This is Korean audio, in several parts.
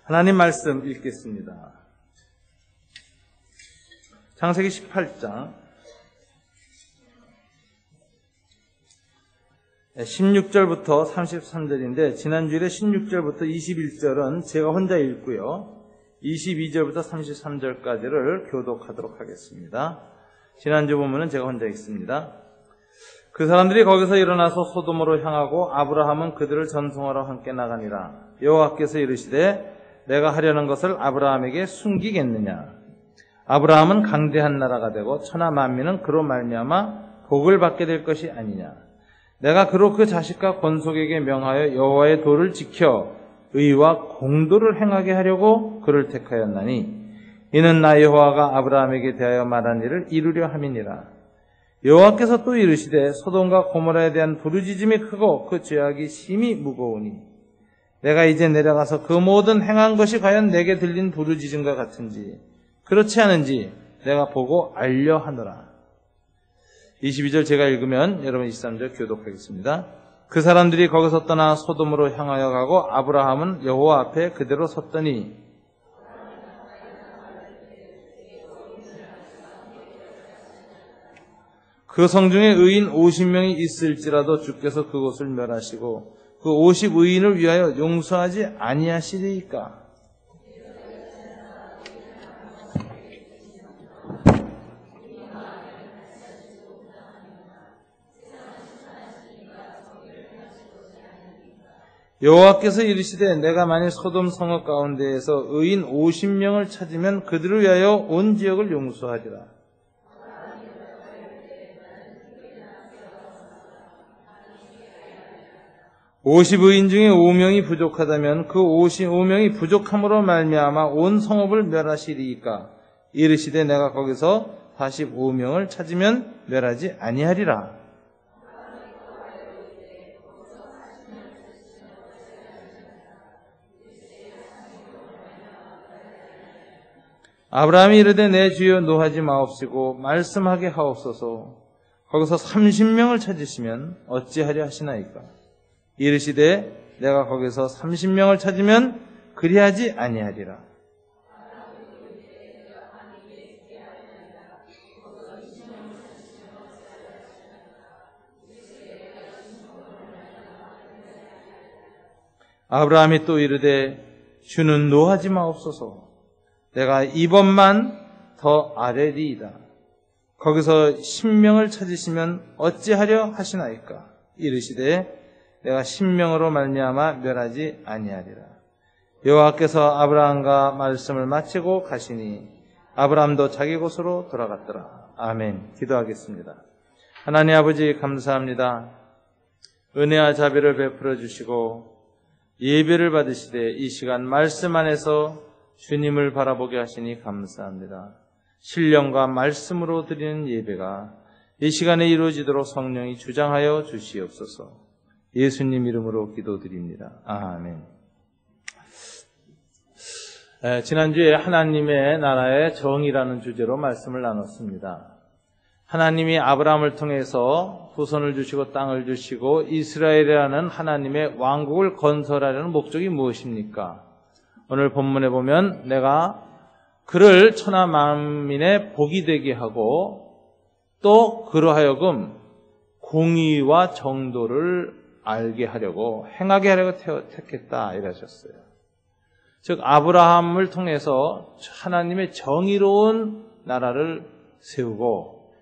하나님 말씀 읽겠습니다. 창세기 18장 16절부터 33절인데 지난주일에 16절부터 21절은 제가 혼자 읽고요. 22절부터 33절까지를 교독하도록 하겠습니다. 지난주 본문은 제가 혼자 읽습니다. 그 사람들이 거기서 일어나서 소돔으로 향하고 아브라함은 그들을 전송하러 함께 나가니라. 여호와께서 이르시되 내가 하려는 것을 아브라함에게 숨기겠느냐. 아브라함은 강대한 나라가 되고 천하 만민은 그로 말미암아 복을 받게 될 것이 아니냐. 내가 그로 그 자식과 권속에게 명하여 여호와의 도를 지켜 의와 공도를 행하게 하려고 그를 택하였나니 이는 나 여호와가 아브라함에게 대하여 말한 일을 이루려 함이니라. 여호와께서 또 이르시되 소돔과 고모라에 대한 부르짖음이 크고 그 죄악이 심히 무거우니 내가 이제 내려가서 그 모든 행한 것이 과연 내게 들린 부르짖음과 같은지 그렇지 않은지 내가 보고 알려 하노라. 22절 제가 읽으면 여러분 23절 교독하겠습니다. 그 사람들이 거기서 떠나 소돔으로 향하여 가고 아브라함은 여호와 앞에 그대로 섰더니 그 성중에 의인 50명이 있을지라도 주께서 그곳을 멸하시고 그 50의인을 위하여 용서하지 아니하시리이까. 여호와께서 이르시되 내가 만일 소돔 성읍 가운데에서 의인 50명을 찾으면 그들을 위하여 온 지역을 용서하리라. (50의인) 중에 5명이 부족하다면 그 55명이 부족함으로 말미암아 온 성읍을 멸하시리이까. 이르시되 내가 거기서 45명을 찾으면 멸하지 아니하리라. 아브라함이 이르되 내 주여 노하지 마옵시고 말씀하게 하옵소서. 거기서 30명을 찾으시면 어찌하려 하시나이까. 이르시되 내가 거기서 30명을 찾으면 그리하지 아니하리라. 아브라함이 또 이르되 주는 노하지 마옵소서. 내가 이번만 더 아뢰리이다. 거기서 10명을 찾으시면 어찌하려 하시나이까. 이르시되 내가 10명으로 말미암아 멸하지 아니하리라. 여호와께서 아브라함과 말씀을 마치고 가시니 아브라함도 자기 곳으로 돌아갔더라. 아멘. 기도하겠습니다. 하나님 아버지 감사합니다. 은혜와 자비를 베풀어 주시고 예배를 받으시되 이 시간 말씀 안에서 주님을 바라보게 하시니 감사합니다. 신령과 말씀으로 드리는 예배가 이 시간에 이루어지도록 성령이 주장하여 주시옵소서. 예수님 이름으로 기도드립니다. 아멘. 지난주에 하나님의 나라의 정의라는 주제로 말씀을 나눴습니다. 하나님이 아브라함을 통해서 후손을 주시고 땅을 주시고 이스라엘이라는 하나님의 왕국을 건설하려는 목적이 무엇입니까? 오늘 본문에 보면 내가 그를 천하 만민의 복이 되게 하고 또 그로 하여금 공의와 정도를 알게 하려고 행하게 하려고 택했다 이러셨어요. 즉 아브라함을 통해서 하나님의 정의로운 나라를 세우고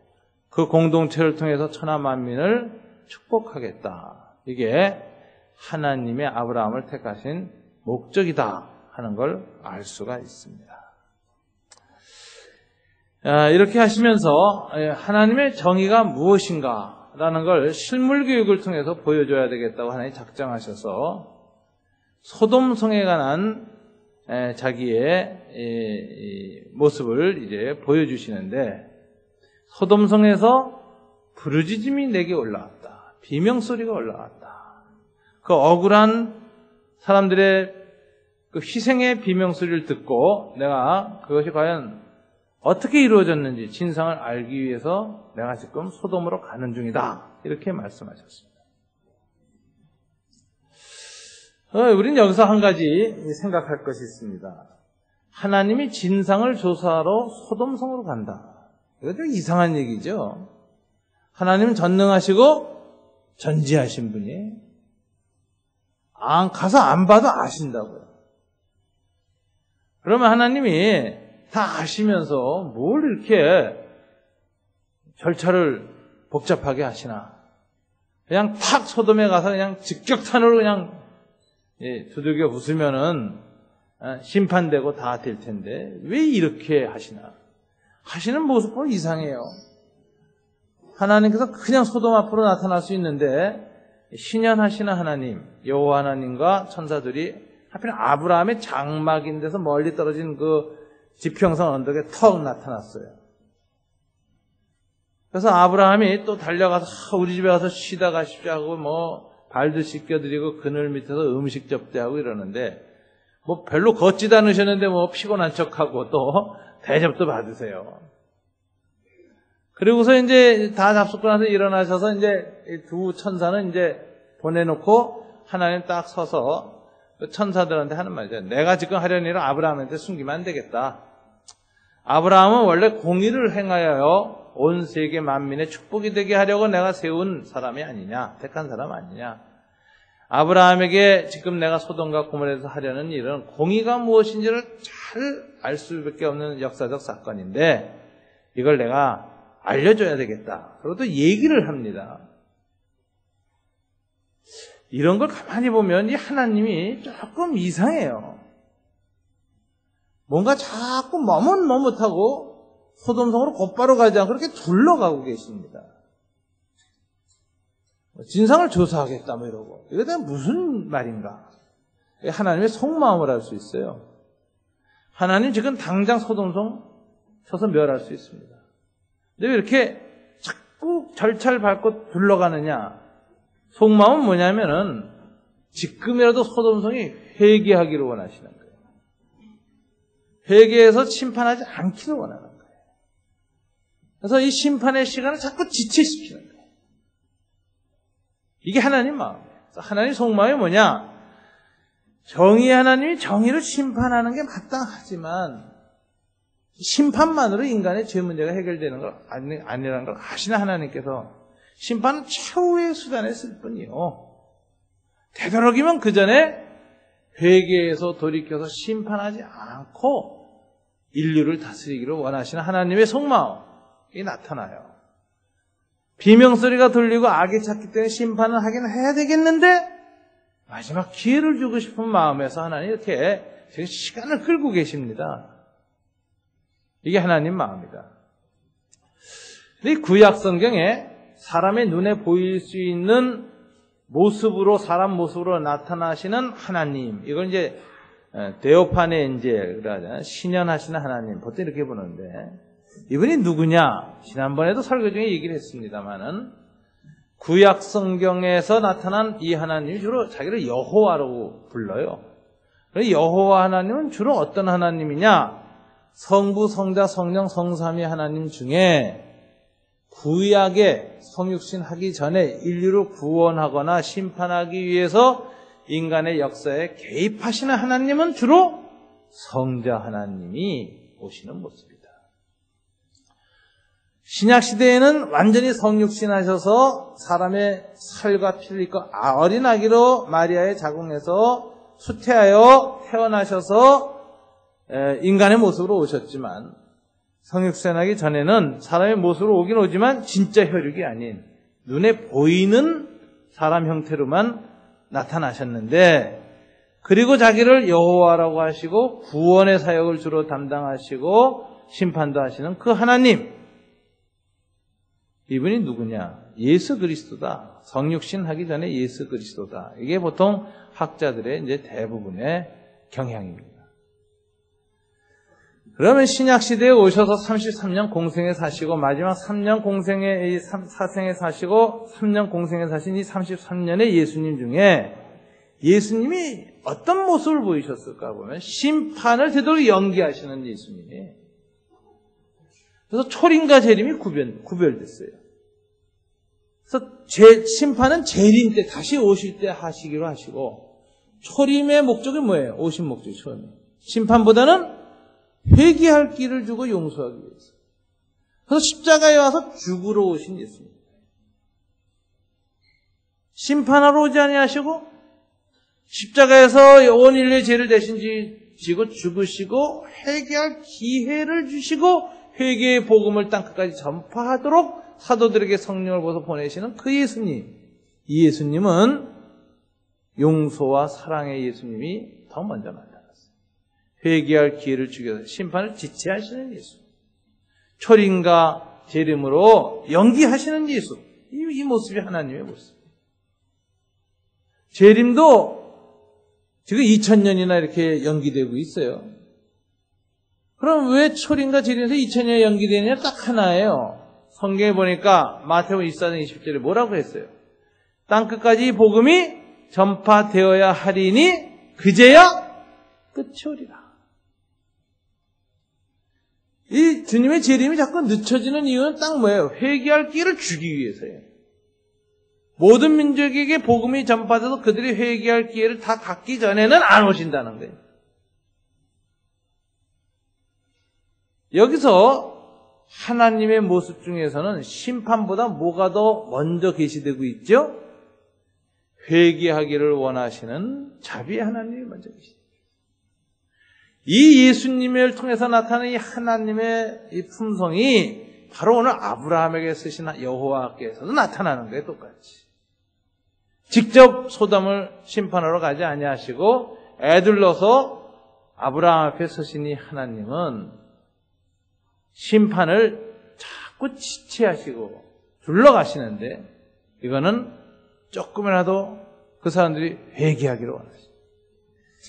그 공동체를 통해서 천하 만민을 축복하겠다. 이게 하나님의 아브라함을 택하신 목적이다 하는 걸 알 수가 있습니다. 이렇게 하시면서 하나님의 정의가 무엇인가라는 걸 실물 교육을 통해서 보여줘야 되겠다고 하나님이 작정하셔서 소돔성에 관한 자기의 모습을 이제 보여주시는데 소돔성에서 부르짖음이 내게 올라왔다. 비명소리가 올라왔다. 그 억울한 사람들의 그 희생의 비명소리를 듣고 내가 그것이 과연 어떻게 이루어졌는지 진상을 알기 위해서 내가 지금 소돔으로 가는 중이다. 이렇게 말씀하셨습니다. 우리는 여기서 한 가지 생각할 것이 있습니다. 하나님이 진상을 조사하러 소돔성으로 간다. 이거 좀 이상한 얘기죠. 하나님은 전능하시고 전지하신 분이 가서 안 봐도 아신다고요. 그러면 하나님이 다 아시면서 뭘 이렇게 절차를 복잡하게 하시나? 그냥 탁 소돔에 가서 그냥 직격탄으로 그냥 두들겨 부수면은 심판되고 다 될 텐데 왜 이렇게 하시나? 하시는 모습 보면 이상해요. 하나님께서 그냥 소돔 앞으로 나타날 수 있는데 신현하시는 하나님, 여호와 하나님과 천사들이 하필 아브라함의 장막인 데서 멀리 떨어진 그 지평선 언덕에 턱 나타났어요. 그래서 아브라함이 또 달려가서 우리 집에 가서 쉬다 가십시오 하고 뭐 발도 씻겨드리고 그늘 밑에서 음식 접대하고 이러는데 뭐 별로 걷지도 않으셨는데 뭐 피곤한 척하고 또 대접도 받으세요. 그리고서 이제 다 잡숫고 나서 일어나셔서 이제 두 천사는 이제 보내놓고 하나님 딱 서서 천사들한테 하는 말이죠. 내가 지금 하려는 일을 아브라함한테 숨기면 안 되겠다. 아브라함은 원래 공의를 행하여 온 세계 만민의 축복이 되게 하려고 내가 세운 사람이 아니냐, 택한 사람 아니냐. 아브라함에게 지금 내가 소돔과 고모라에서 하려는 일은 공의가 무엇인지를 잘 알 수밖에 없는 역사적 사건인데 이걸 내가 알려줘야 되겠다. 그리고 또 얘기를 합니다. 이런 걸 가만히 보면 이 하나님이 조금 이상해요. 뭔가 자꾸 머뭇머뭇하고 소돔성으로 곧바로 가지 않고 그렇게 둘러가고 계십니다. 진상을 조사하겠다 뭐 이러고 이게 다 무슨 말인가? 하나님의 속마음을 알 수 있어요. 하나님 지금 당장 소돔성 쳐서 멸할 수 있습니다. 근데 왜 이렇게 자꾸 절차를 밟고 둘러가느냐? 속마음은 뭐냐면은 지금이라도 소돔성이 회개하기를 원하시는 거예요. 회개해서 심판하지 않기를 원하는 거예요. 그래서 이 심판의 시간을 자꾸 지체시키는 거예요. 이게 하나님 마음이에요. 하나님 속마음이 뭐냐? 정의의 하나님이 정의를 심판하는 게 마땅하지만 심판만으로 인간의 죄 문제가 해결되는 걸 아니라는 걸 아시는 하나님께서 심판은 최후의 수단에 쓸 뿐이요. 되도록이면 그 전에 회개해서 돌이켜서 심판하지 않고 인류를 다스리기를 원하시는 하나님의 속마음이 나타나요. 비명소리가 들리고 악이 찼기 때문에 심판을 하긴 해야 되겠는데 마지막 기회를 주고 싶은 마음에서 하나님 이렇게 지금 시간을 끌고 계십니다. 이게 하나님 마음이다. 이 구약 성경에 사람의 눈에 보일 수 있는 모습으로 사람 모습으로 나타나시는 하나님, 이걸 이제 데오파네 이제 그러잖아요. 신현하시는 하나님, 보통 이렇게 보는데 이분이 누구냐? 지난번에도 설교 중에 얘기를 했습니다만은 구약 성경에서 나타난 이 하나님이 주로 자기를 여호와라고 불러요. 여호와 하나님은 주로 어떤 하나님이냐? 성부, 성자, 성령, 성삼위 하나님 중에 구약에 성육신 하기 전에 인류를 구원하거나 심판하기 위해서 인간의 역사에 개입하시는 하나님은 주로 성자 하나님이 오시는 모습이다. 신약시대에는 완전히 성육신하셔서 사람의 살과 피를 입고 어린 아기로 마리아의 자궁에서 수태하여 태어나셔서 인간의 모습으로 오셨지만 성육신하기 전에는 사람의 모습으로 오긴 오지만 진짜 혈육이 아닌 눈에 보이는 사람 형태로만 나타나셨는데 그리고 자기를 여호와라고 하시고 구원의 사역을 주로 담당하시고 심판도 하시는 그 하나님, 이분이 누구냐? 예수 그리스도다. 성육신 하기 전에 예수 그리스도다. 이게 보통 학자들의 이제 대부분의 경향입니다. 그러면 신약시대에 오셔서 33년 공생에 사시고 마지막 3년 공생에 사생에 사시고 3년 공생에 사신 이 33년의 예수님 중에 예수님이 어떤 모습을 보이셨을까 보면 심판을 되도록 연기하시는 예수님이, 그래서 초림과 재림이 구별됐어요. 그래서 심판은 재림 때 다시 오실 때 하시기로 하시고 초림의 목적이 뭐예요? 오신 목적이 처음에. 심판보다는 회개할 길을 주고 용서하기 위해서. 그래서 십자가에 와서 죽으러 오신 예수님. 심판하러 오지 아니하시고 십자가에서 온 인류의 죄를 대신 지고 죽으시고 회개할 기회를 주시고 회개의 복음을 땅끝까지 전파하도록 사도들에게 성령을 부어서 보내시는 그 예수님. 이 예수님은 용서와 사랑의 예수님이 더 먼저 나타났어요. 회개할 기회를 주셔서 심판을 지체하시는 예수. 초림과 재림으로 연기하시는 예수. 이 모습이 하나님의 모습. 재림도 지금 2000년이나 이렇게 연기되고 있어요. 그럼 왜 초림과 재림에서 2000년이 연기되느냐? 딱 하나예요. 성경에 보니까 마태복음 24장 20절에 뭐라고 했어요? 땅끝까지 이 복음이 전파되어야 하리니 그제야 끝이 오리라. 이 주님의 재림이 자꾸 늦춰지는 이유는 딱 뭐예요? 회개할 기회를 주기 위해서예요. 모든 민족에게 복음이 전파돼서 그들이 회개할 기회를 다 갖기 전에는 안 오신다는 거예요. 여기서 하나님의 모습 중에서는 심판보다 뭐가 더 먼저 계시되고 있죠? 회개하기를 원하시는 자비의 하나님이 먼저 계십니다. 이 예수님을 통해서 나타나는 이 하나님의 이 품성이 바로 오늘 아브라함에게 쓰신 여호와께서도 나타나는 거예요. 똑같이. 직접 소돔을 심판하러 가지 아니하시고 애들러서 아브라함 앞에 서신 이 하나님은 심판을 자꾸 지체하시고 둘러가시는데 이거는 조금이라도 그 사람들이 회개하기를 원하십니다.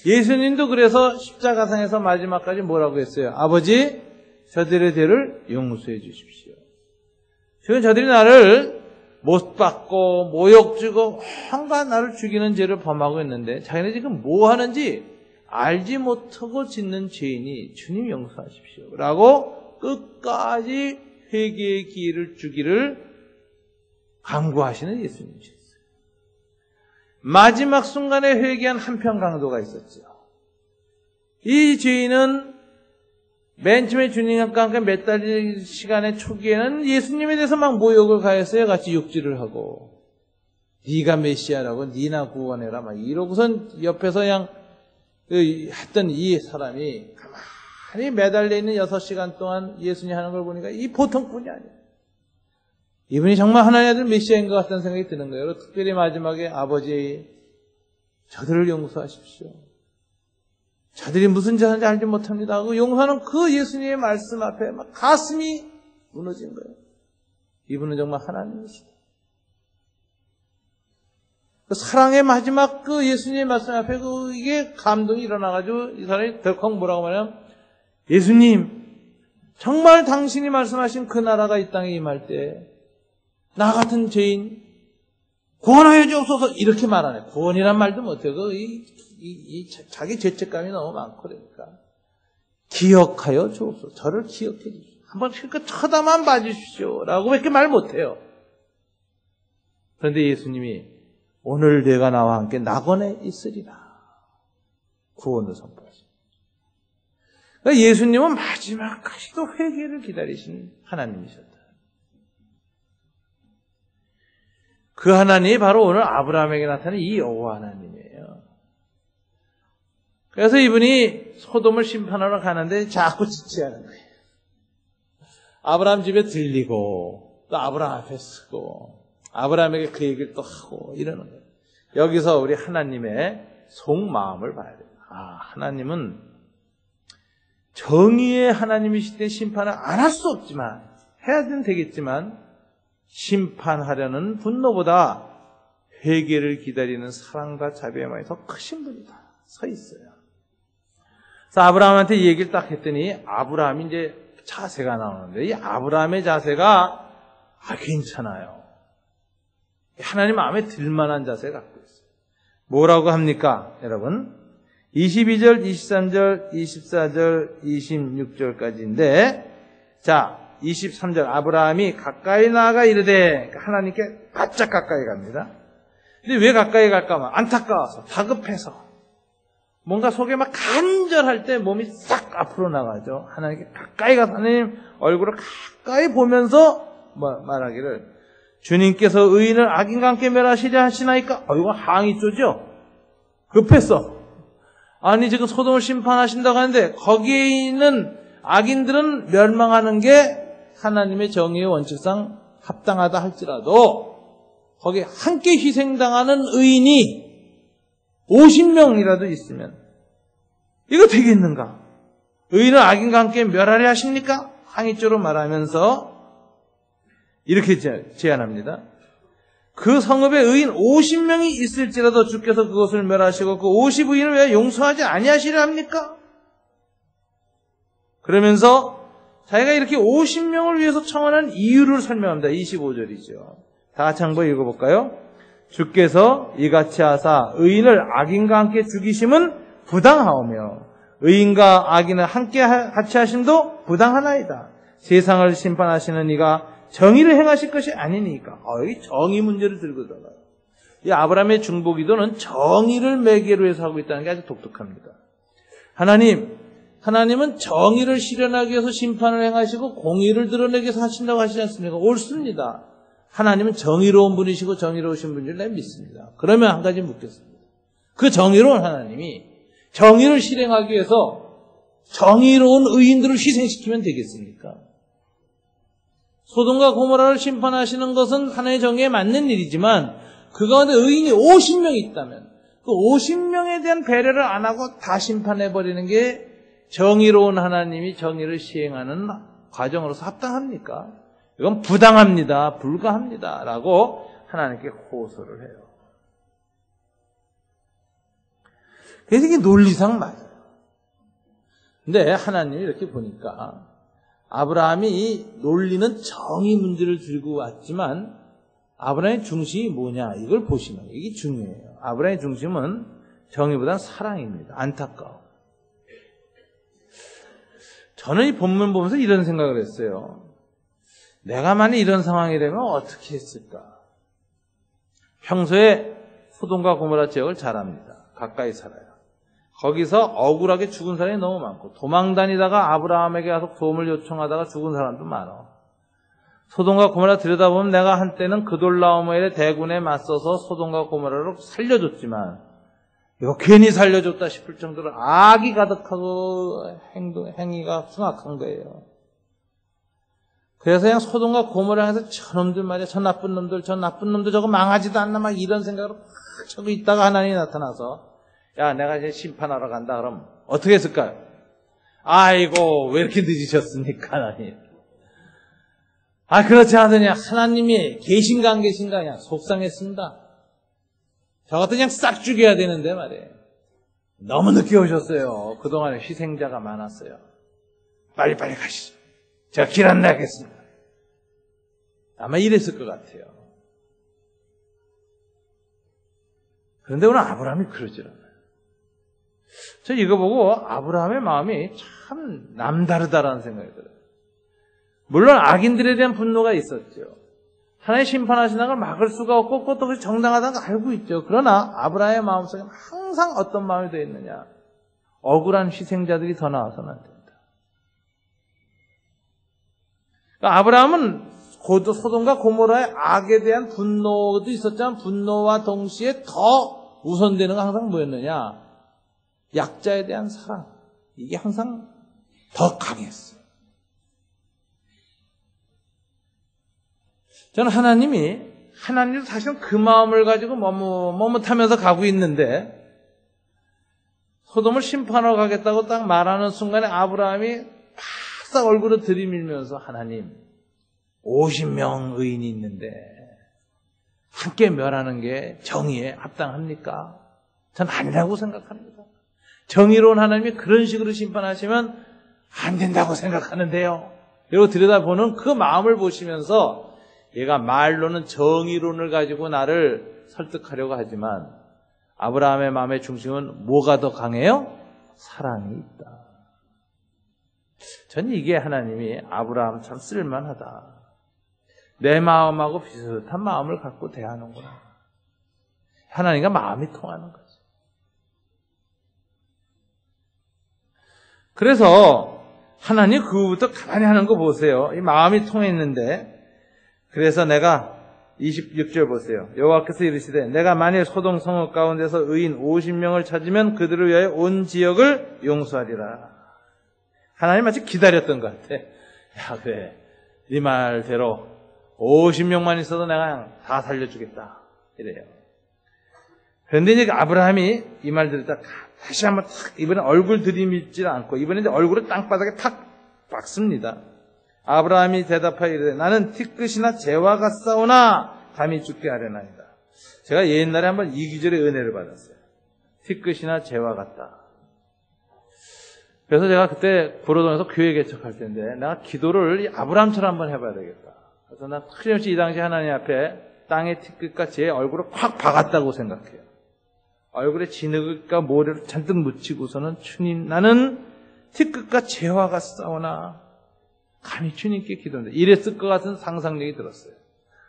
예수님도 그래서 십자가상에서 마지막까지 뭐라고 했어요? 아버지, 저들의 죄를 용서해 주십시오. 지금 저들이 나를 못 받고 모욕 주고 한가 나를 죽이는 죄를 범하고 있는데 자기네 지금 뭐 하는지 알지 못하고 짓는 죄인이 주님 용서하십시오 라고 끝까지 회개의 기회를 주기를 강구하시는 예수님이셨어요. 마지막 순간에 회개한 한편 강도가 있었죠. 이 죄인은 맨 처음에 주님과 함께 몇 달 시간의 초기에는 예수님에 대해서 막 모욕을 가했어요. 같이 욕질을 하고 네가 메시아라고 네나 구원해라 막 이러고선 옆에서 그냥 했던 이 사람이 가만히 매달려 있는 6시간 동안 예수님 하는 걸 보니까 이 보통 분이 아니에요. 이분이 정말 하나님의 아들 메시아인 것 같다는 생각이 드는 거예요. 특별히 마지막에 아버지 저들을 용서하십시오. 저들이 무슨 죄인지 알지 못합니다 하고 용서하는 그 예수님의 말씀 앞에 막 가슴이 무너진 거예요. 이분은 정말 하나님이시다. 그 사랑의 마지막 그 예수님의 말씀 앞에 이게 감동이 일어나가지고 이 사람이 덜컥 뭐라고 말하냐면 예수님 정말 당신이 말씀하신 그 나라가 이 땅에 임할 때 나 같은 죄인 구원하여 주옵소서 이렇게 말하네. 구원이란 말도 못해요. 자기 죄책감이 너무 많고 그러니까 기억하여 주옵소서. 저를 기억해 주십시오. 한번 그러니까 쳐다만 봐주십시오 라고 밖에 말 못해요. 그런데 예수님이 오늘 내가 나와 함께 낙원에 있으리라 구원을 선포하십니다. 그러니까 예수님은 마지막까지도 회개를 기다리신 하나님이셨다. 그 하나님이 바로 오늘 아브라함에게 나타난 이 여호와 하나님이에요. 그래서 이분이 소돔을 심판하러 가는데 자꾸 지체하는 거예요. 아브라함 집에 들리고 또 아브라함 앞에 서고 아브라함에게 그 얘기를 또 하고 이러는 거예요. 여기서 우리 하나님의 속마음을 봐야 돼요. 하나님은 정의의 하나님이실 때 심판을 안 할 수 없지만 해야는 되겠지만 심판하려는 분노보다 회개를 기다리는 사랑과 자비의 마음이 더 크신 분이 다 서 있어요. 그래서 아브라함한테 이 얘기를 딱 했더니 아브라함이 이제 자세가 나오는데 이 아브라함의 자세가 괜찮아요. 하나님 마음에 들만한 자세를 갖고 있어요. 뭐라고 합니까? 여러분 22절, 23절, 24절, 26절까지인데 자 23절 아브라함이 가까이 나아가 이르되 하나님께 바짝 가까이 갑니다. 근데 왜 가까이 갈까 하면 안타까워서 다급해서 뭔가 속에 막 간절할 때 몸이 싹 앞으로 나가죠. 하나님께 가까이 가서 하나님 얼굴을 가까이 보면서 말하기를 주님께서 의인을 악인과 함께 멸하시려 하시나이까? 이건 항의 쪼죠. 급했어. 아니 지금 소돔을 심판하신다고 하는데 거기에 있는 악인들은 멸망하는 게 하나님의 정의의 원칙상 합당하다 할지라도 거기에 함께 희생당하는 의인이 50명이라도 있으면 이거 되겠는가? 의인을 악인과 함께 멸하려 하십니까? 항의조로 말하면서 이렇게 제안합니다. 그 성읍에 의인 50명이 있을지라도 주께서 그것을 멸하시고 그 50의인을 왜 용서하지 아니하시려 합니까? 그러면서 자기가 이렇게 50명을 위해서 청하는 이유를 설명합니다. 25절이죠. 다 같이 한번 읽어볼까요? 주께서 이같이 하사 의인을 악인과 함께 죽이심은 부당하오며 의인과 악인을 함께 같이 하심도 부당하나이다. 세상을 심판하시는 이가 정의를 행하실 것이 아니니까. 여기 정의 문제를 들고 들어가요. 이 아브라함의 중보기도는 정의를 매개로 해서 하고 있다는 게 아주 독특합니다. 하나님은 정의를 실현하기 위해서 심판을 행하시고 공의를 드러내기 위해서 하신다고 하시지 않습니까? 옳습니다. 하나님은 정의로운 분이시고 정의로우신 분인 줄 내가 믿습니다. 그러면 한 가지 묻겠습니다. 그 정의로운 하나님이 정의를 실행하기 위해서 정의로운 의인들을 희생시키면 되겠습니까? 소돔과 고모라를 심판하시는 것은 하나님의 정의에 맞는 일이지만 그 가운데 의인이 50명이 있다면 그 50명에 대한 배려를 안 하고 다 심판해버리는 게 정의로운 하나님이 정의를 시행하는 과정으로서 합당합니까? 이건 부당합니다. 불가합니다. 라고 하나님께 호소를 해요. 그래서 이게 논리상 맞아요. 근데 하나님이 이렇게 보니까 아브라함이 이 논리는 정의 문제를 들고 왔지만 아브라함의 중심이 뭐냐 이걸 보시면 이게 중요해요. 아브라함의 중심은 정의보다는 사랑입니다. 안타까워. 저는 이 본문 보면서 이런 생각을 했어요. 내가 만약 이런 상황이 되면 어떻게 했을까? 평소에 소돔과 고모라 지역을 잘 압니다. 가까이 살아요. 거기서 억울하게 죽은 사람이 너무 많고 도망다니다가 아브라함에게 가서 도움을 요청하다가 죽은 사람도 많아. 소돔과 고모라 들여다보면 내가 한때는 그돌라오머의 대군에 맞서서 소돔과 고모라를 살려줬지만 이거 괜히 살려줬다 싶을 정도로 악이 가득하고 행위가 흉악한 거예요. 그래서 그냥 소돔과 고모라에서 저놈들 말이야, 저 나쁜 놈들 저거 망하지도 않나 막 이런 생각으로 막 저거 있다가 하나님이 나타나서 야, 내가 이제 심판하러 간다. 그럼 어떻게 했을까요? 아이고, 왜 이렇게 늦으셨습니까, 하나님? 그렇지 않으니 하나님이 계신가 안 계신가 그냥 속상했습니다. 저것도 그냥 싹 죽여야 되는데 말이에요. 너무 늦게 오셨어요. 그동안에 희생자가 많았어요. 빨리빨리 가시죠. 제가 길 안내하겠습니다. 아마 이랬을 것 같아요. 그런데 오늘 아브라함이 그러질 않아요. 저 이거 보고 아브라함의 마음이 참 남다르다라는 생각이 들어요. 물론 악인들에 대한 분노가 있었죠. 하나님 심판하시는 걸 막을 수가 없고 그것도 정당하다는 걸 알고 있죠. 그러나 아브라함의 마음속에 항상 어떤 마음이 되어 있느냐. 억울한 희생자들이 더 나와서는 안 된다. 그러니까 아브라함은 소돔과 고모라의 악에 대한 분노도 있었지만 분노와 동시에 더 우선되는 건 항상 뭐였느냐. 약자에 대한 사랑. 이게 항상 더 강했어요. 저는 하나님도 사실은 그 마음을 가지고 머뭇하면서 가고 있는데 소돔을 심판하러 가겠다고 딱 말하는 순간에 아브라함이 바싹 얼굴을 들이밀면서 하나님 50명 의인이 있는데 함께 멸하는 게 정의에 합당합니까? 전 아니라고 생각합니다. 정의로운 하나님이 그런 식으로 심판하시면 안 된다고 생각하는데요. 이러고 들여다보는 그 마음을 보시면서 얘가 말로는 정의론을 가지고 나를 설득하려고 하지만 아브라함의 마음의 중심은 뭐가 더 강해요? 사랑이 있다. 전 이게 하나님이 아브라함 참 쓸만하다. 내 마음하고 비슷한 마음을 갖고 대하는구나. 하나님과 마음이 통하는 거죠. 그래서 하나님 그 후부터 가만히 하는 거 보세요. 이 마음이 통했는데, 그래서 내가 26절 보세요. 여호와께서 이르시되 내가 만일 소돔 성읍 가운데서 의인 50명을 찾으면 그들을 위하여 온 지역을 용서하리라. 하나님 마치 기다렸던 것 같아. 야, 그래, 네 말대로 50명만 있어도 내가 그냥 다 살려주겠다, 이래요. 그런데 이제 아브라함이 이 말 들었다 다시 한번 탁, 이번엔 얼굴 들이밀지 않고 이번엔 이제 얼굴을 땅바닥에 탁 박습니다. 아브라함이 대답하여 이르되 나는 티끝이나 재와 같사오나 감히 죽게 하려나이다. 제가 옛날에 한번 이 기절의 은혜를 받았어요. 티끝이나 재와 같다. 그래서 제가 그때 구로동에서 교회 개척할 때인데 내가 기도를 이 아브라함처럼 한번 해봐야 되겠다. 그래서 나 틀림없이 이 당시 하나님 앞에 땅의 티끝과 제 얼굴을 콱 박았다고 생각해요. 얼굴에 진흙과 모래를 잔뜩 묻히고서는 주님, 나는 티끝과 재와 같사오나 감히 주님께 기도합니다. 이랬을 것 같은 상상력이 들었어요.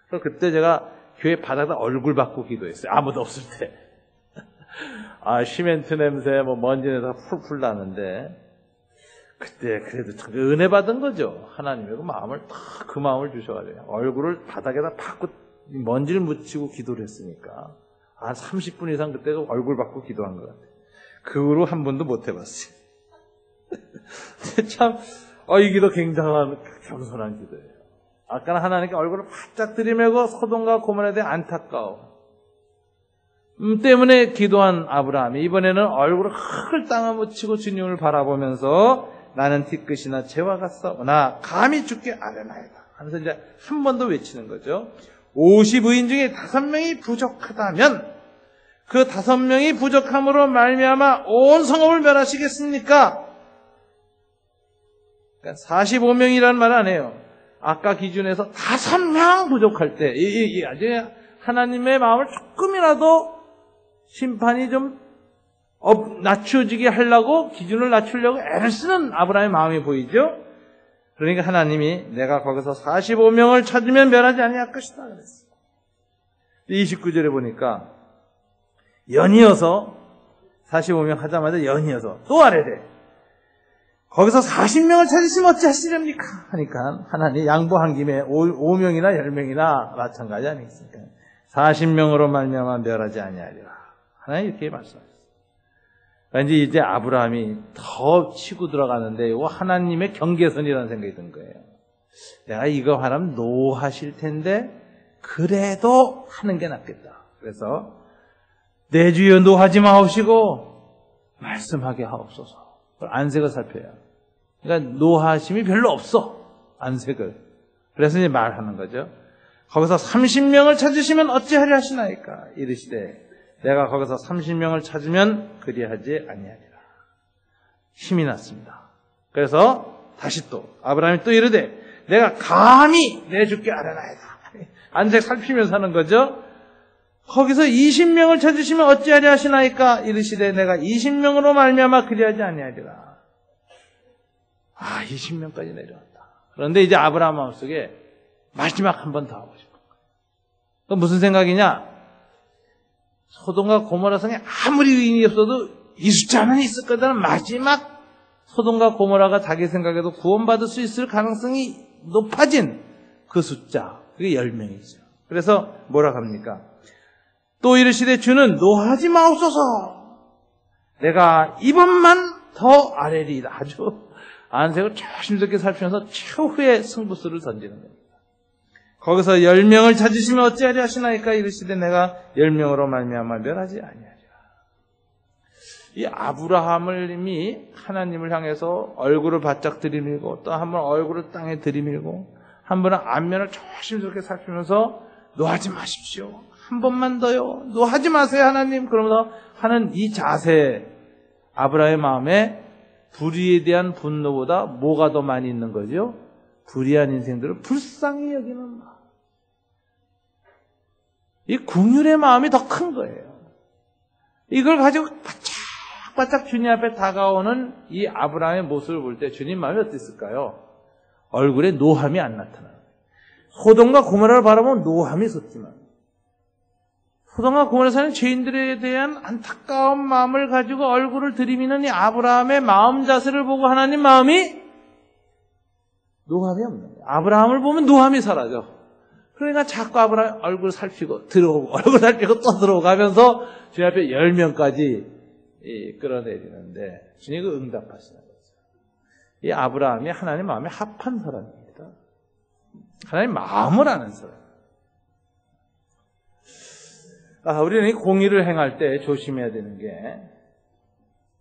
그래서 그때 제가 교회 바닥에다 얼굴 받고 기도했어요. 아무도 없을 때. 시멘트 냄새, 먼지 냄새가 풀풀 나는데, 그때 그래도 참 은혜 받은 거죠. 하나님의 그 마음을 주셔가지고, 얼굴을 바닥에다 받고 먼지를 묻히고 기도를 했으니까, 한 30분 이상 그때 얼굴 받고 기도한 것 같아요. 그 후로 한 번도 못 해봤어요. 참, 이 기도 굉장한 겸손한 기도예요. 아까는 하나님께 얼굴을 바짝 들이밀고 소돔과 고모라에 대해 안타까움 때문에 기도한 아브라함이 이번에는 얼굴을 흙을 땅에 묻히고 주님을 바라보면서 나는 티끝이나 재와 같사오나 감히 죽게 하려나이다 하면서 이제 한 번 더 외치는 거죠. 50의인 중에 5명이 부족하다면 그 5명이 부족함으로 말미암아 온 성읍을 멸하시겠습니까? 그러니까 45명이라는 말 안 해요. 아까 기준에서 5명 부족할 때, 아주 하나님의 마음을 조금이라도 심판이 좀 낮춰지게 하려고, 기준을 낮추려고 애를 쓰는 아브라함의 마음이 보이죠? 그러니까 하나님이 내가 거기서 45명을 찾으면 멸하지 아니할 것이다 그랬어요. 29절에 보니까 연이어서 45명 하자마자 연이어서 또 아래래. 거기서 40명을 찾으시면 어찌하시렵니까? 하니까 하나님 양보한 김에 5명이나 10명이나 마찬가지 아니겠습니까? 40명으로 말미암아 멸하지 아니하리라. 하나님 이렇게 말씀하셨어요. 이제 아브라함이 더 치고 들어가는데 이거 하나님의 경계선이라는 생각이 든 거예요. 내가 이거 하라면 노하실 텐데 그래도 하는 게 낫겠다. 그래서 내 주여 노하지 마옵시고 말씀하게 하옵소서. 안색을 살펴야. 그러니까 노하심이 별로 없어. 안색을. 그래서 이제 말하는 거죠. 거기서 30명을 찾으시면 어찌하려 하시나이까? 이르시되 내가 거기서 30명을 찾으면 그리하지 아니하리라. 힘이 났습니다. 그래서 다시 또 아브라함이 또 이르되 내가 감히 내 주께 아뢰나이다. 안색 살피면서 하는 거죠. 거기서 20명을 찾으시면 어찌하려 하시나이까? 이르시되 내가 20명으로 말미암아 그리하지 아니하리라. 20명까지 내려왔다. 그런데 이제 아브라함 마음속에 마지막 한 번 더 하고 싶은 거예요. 무슨 생각이냐? 소돔과 고모라 성에 아무리 의인이 없어도 이 숫자만 있을 거다는 마지막 소돔과 고모라가 자기 생각에도 구원받을 수 있을 가능성이 높아진 그 숫자, 그게 10명이죠. 그래서 뭐라 합니까? 또 이르시되 주는 노하지 마옵소서. 내가 이번만 더 아뢰리이다. 아주 안색을 조심스럽게 살피면서 최후의 승부수를 던지는 겁니다. 거기서 10명을 찾으시면 어찌하리 하시나이까? 이르시되 내가 10명으로 말미암아 멸하지 아니하리라. 이 아브라함이 하나님을 향해서 얼굴을 바짝 들이밀고 또 한 번 얼굴을 땅에 들이밀고 한 번은 안면을 조심스럽게 살피면서 노하지 마십시오. 한 번만 더요. 노하지 마세요 하나님. 그러면서 하는 이 자세, 아브라함의 마음에 불의에 대한 분노보다 뭐가 더 많이 있는 거죠? 불의한 인생들을 불쌍히 여기는 마음. 이 긍휼의 마음이 더 큰 거예요. 이걸 가지고 바짝바짝 주님 앞에 다가오는 이 아브라함의 모습을 볼 때 주님 마음이 어땠을까요? 얼굴에 노함이 안 나타나요. 소돔과 고모라를 바라보면 노함이 섰지만 소돔과 고모라 사는 죄인들에 대한 안타까운 마음을 가지고 얼굴을 들이미는 이 아브라함의 마음 자세를 보고 하나님 마음이 노함이 없는 거예요. 아브라함을 보면 노함이 사라져. 그러니까 자꾸 아브라함 얼굴 살피고 들어오고 얼굴 살피고 또 들어오고 하면서 주님 앞에 10명까지 끌어내리는데 주님이 응답하시는 거죠. 이 아브라함이 하나님 마음에 합한 사람입니다. 하나님 마음을 아는 사람. 우리는 이 공의를 행할 때 조심해야 되는 게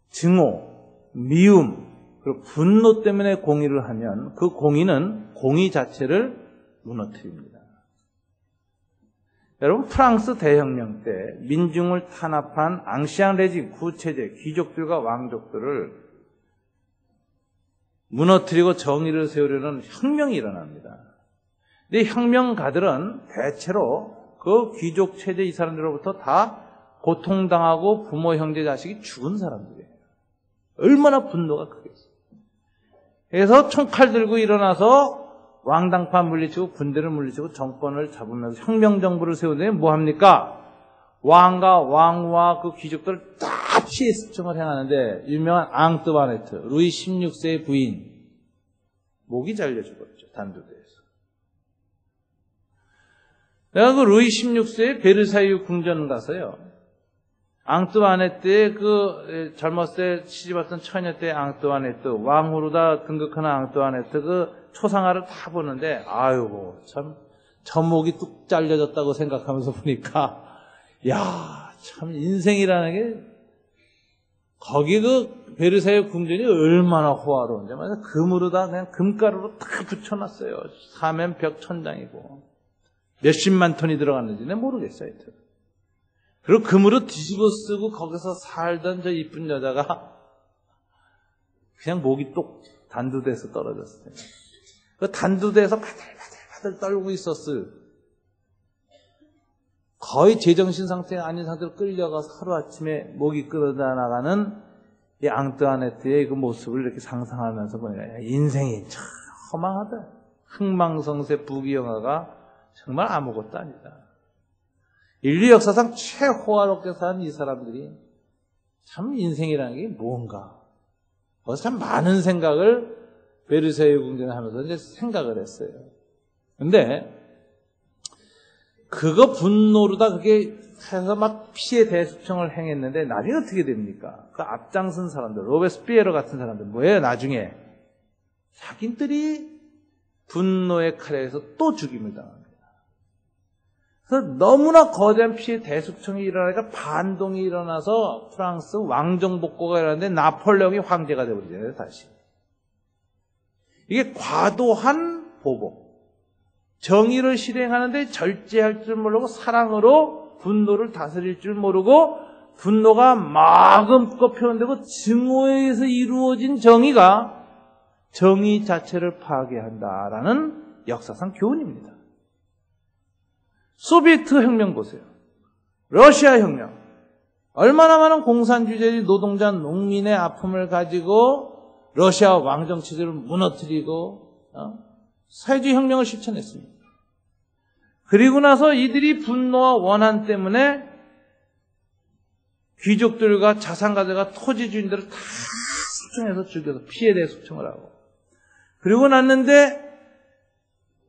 증오, 미움, 그리고 분노 때문에 공의를 하면 그 공의는 공의 자체를 무너뜨립니다. 여러분, 프랑스 대혁명 때 민중을 탄압한 앙시앙 레짐 구체제, 귀족들과 왕족들을 무너뜨리고 정의를 세우려는 혁명이 일어납니다. 근데 혁명가들은 대체로 그 귀족 체제 이 사람들로부터 다 고통당하고 부모, 형제, 자식이 죽은 사람들이에요. 얼마나 분노가 크겠어요. 그래서 총칼 들고 일어나서 왕당파 물리치고 군대를 물리치고 정권을 잡으면서 혁명정부를 세우는데 뭐합니까? 왕과 왕후와 그 귀족들을 다 피해 습청을 행하는데 유명한 앙뚜아네트, 루이 16세의 부인, 목이 잘려 죽었죠. 단두대에서. 내가 그 루이 16세의 베르사유 궁전 가서요. 앙뚜아네트의 그 젊었을 때 시집왔던 처녀 때 앙뚜아네트, 왕후로다 등극하는 앙뚜아네트 그 초상화를 다 보는데 아유 참 저 목이 뚝 잘려졌다고 생각하면서 보니까 야 참 인생이라는 게 거기 그 베르사유 궁전이 얼마나 호화로운지 말이야. 금으로다 그냥 금가루로 다 붙여놨어요. 사면 벽 천장이고 몇십만 톤이 들어갔는지는 모르겠어요. 그리고 금으로 뒤집어 쓰고 거기서 살던 저 이쁜 여자가 그냥 목이 똑 단두대에서 떨어졌어요. 그 단두대에서 바들바들 떨고 있었어요. 거의 제정신 상태 아닌 상태로 끌려가서 하루아침에 목이 끊어져 나가는 이 앙뚜아네트의 그 모습을 이렇게 상상하면서 보니까 인생이 참 허망하다. 흥망성쇠 부귀영화가 정말 아무것도 아니다. 인류 역사상 최호화롭게 산 이 사람들이 참 인생이라는 게 뭔가. 그래서 참 많은 생각을 베르사유 궁전에 하면서 이제 생각을 했어요. 근데 그거 분노로다 그게 해서 막 피해 대숙청을 행했는데 나중에 어떻게 됩니까? 그 앞장선 사람들, 로베스피에러 같은 사람들 뭐예요? 나중에 자기들이 분노의 칼에 의해서 또 죽임을 당합니다. 그래서 너무나 거대한 피해 대숙청이 일어나니까 반동이 일어나서 프랑스 왕정복고가 일어났는데 나폴레옹이 황제가 되어버리잖아요. 다시. 이게 과도한 보복. 정의를 실행하는데 절제할 줄 모르고 사랑으로 분노를 다스릴 줄 모르고 분노가 마음껏 표현되고 증오에 의해서 이루어진 정의가 정의 자체를 파괴한다라는 역사상 교훈입니다. 소비에트 혁명 보세요. 러시아 혁명. 얼마나 많은 공산주의자들이 노동자, 농민의 아픔을 가지고 러시아 왕정체제를 무너뜨리고 사회주의 혁명을 실천했습니다. 그리고 나서 이들이 분노와 원한 때문에 귀족들과 자산가들과 토지주인들을 다 숙청해서 죽여서 피해에 대해 숙청을 하고 그리고 났는데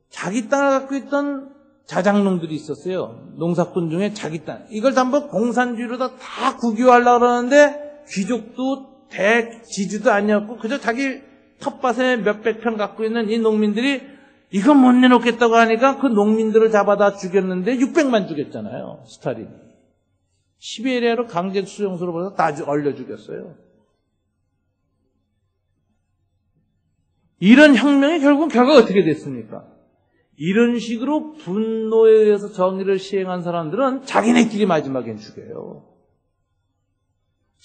자기 땅을 갖고 있던 자장농들이 있었어요. 농사꾼 중에 자기 땅. 이걸 전부 공산주의로 다 국유하려고 그러는데 귀족도 대지주도 아니었고 그저 자기 텃밭에 몇백 평 갖고 있는 이 농민들이 이거 못 내놓겠다고 하니까 그 농민들을 잡아다 죽였는데 600만 죽였잖아요. 스탈린이. 시베리아로 강제 수용소로 보내서 다 얼려 죽였어요. 이런 혁명이 결국 결과가 어떻게 됐습니까? 이런 식으로 분노에 의해서 정의를 시행한 사람들은 자기네끼리 마지막엔 죽여요.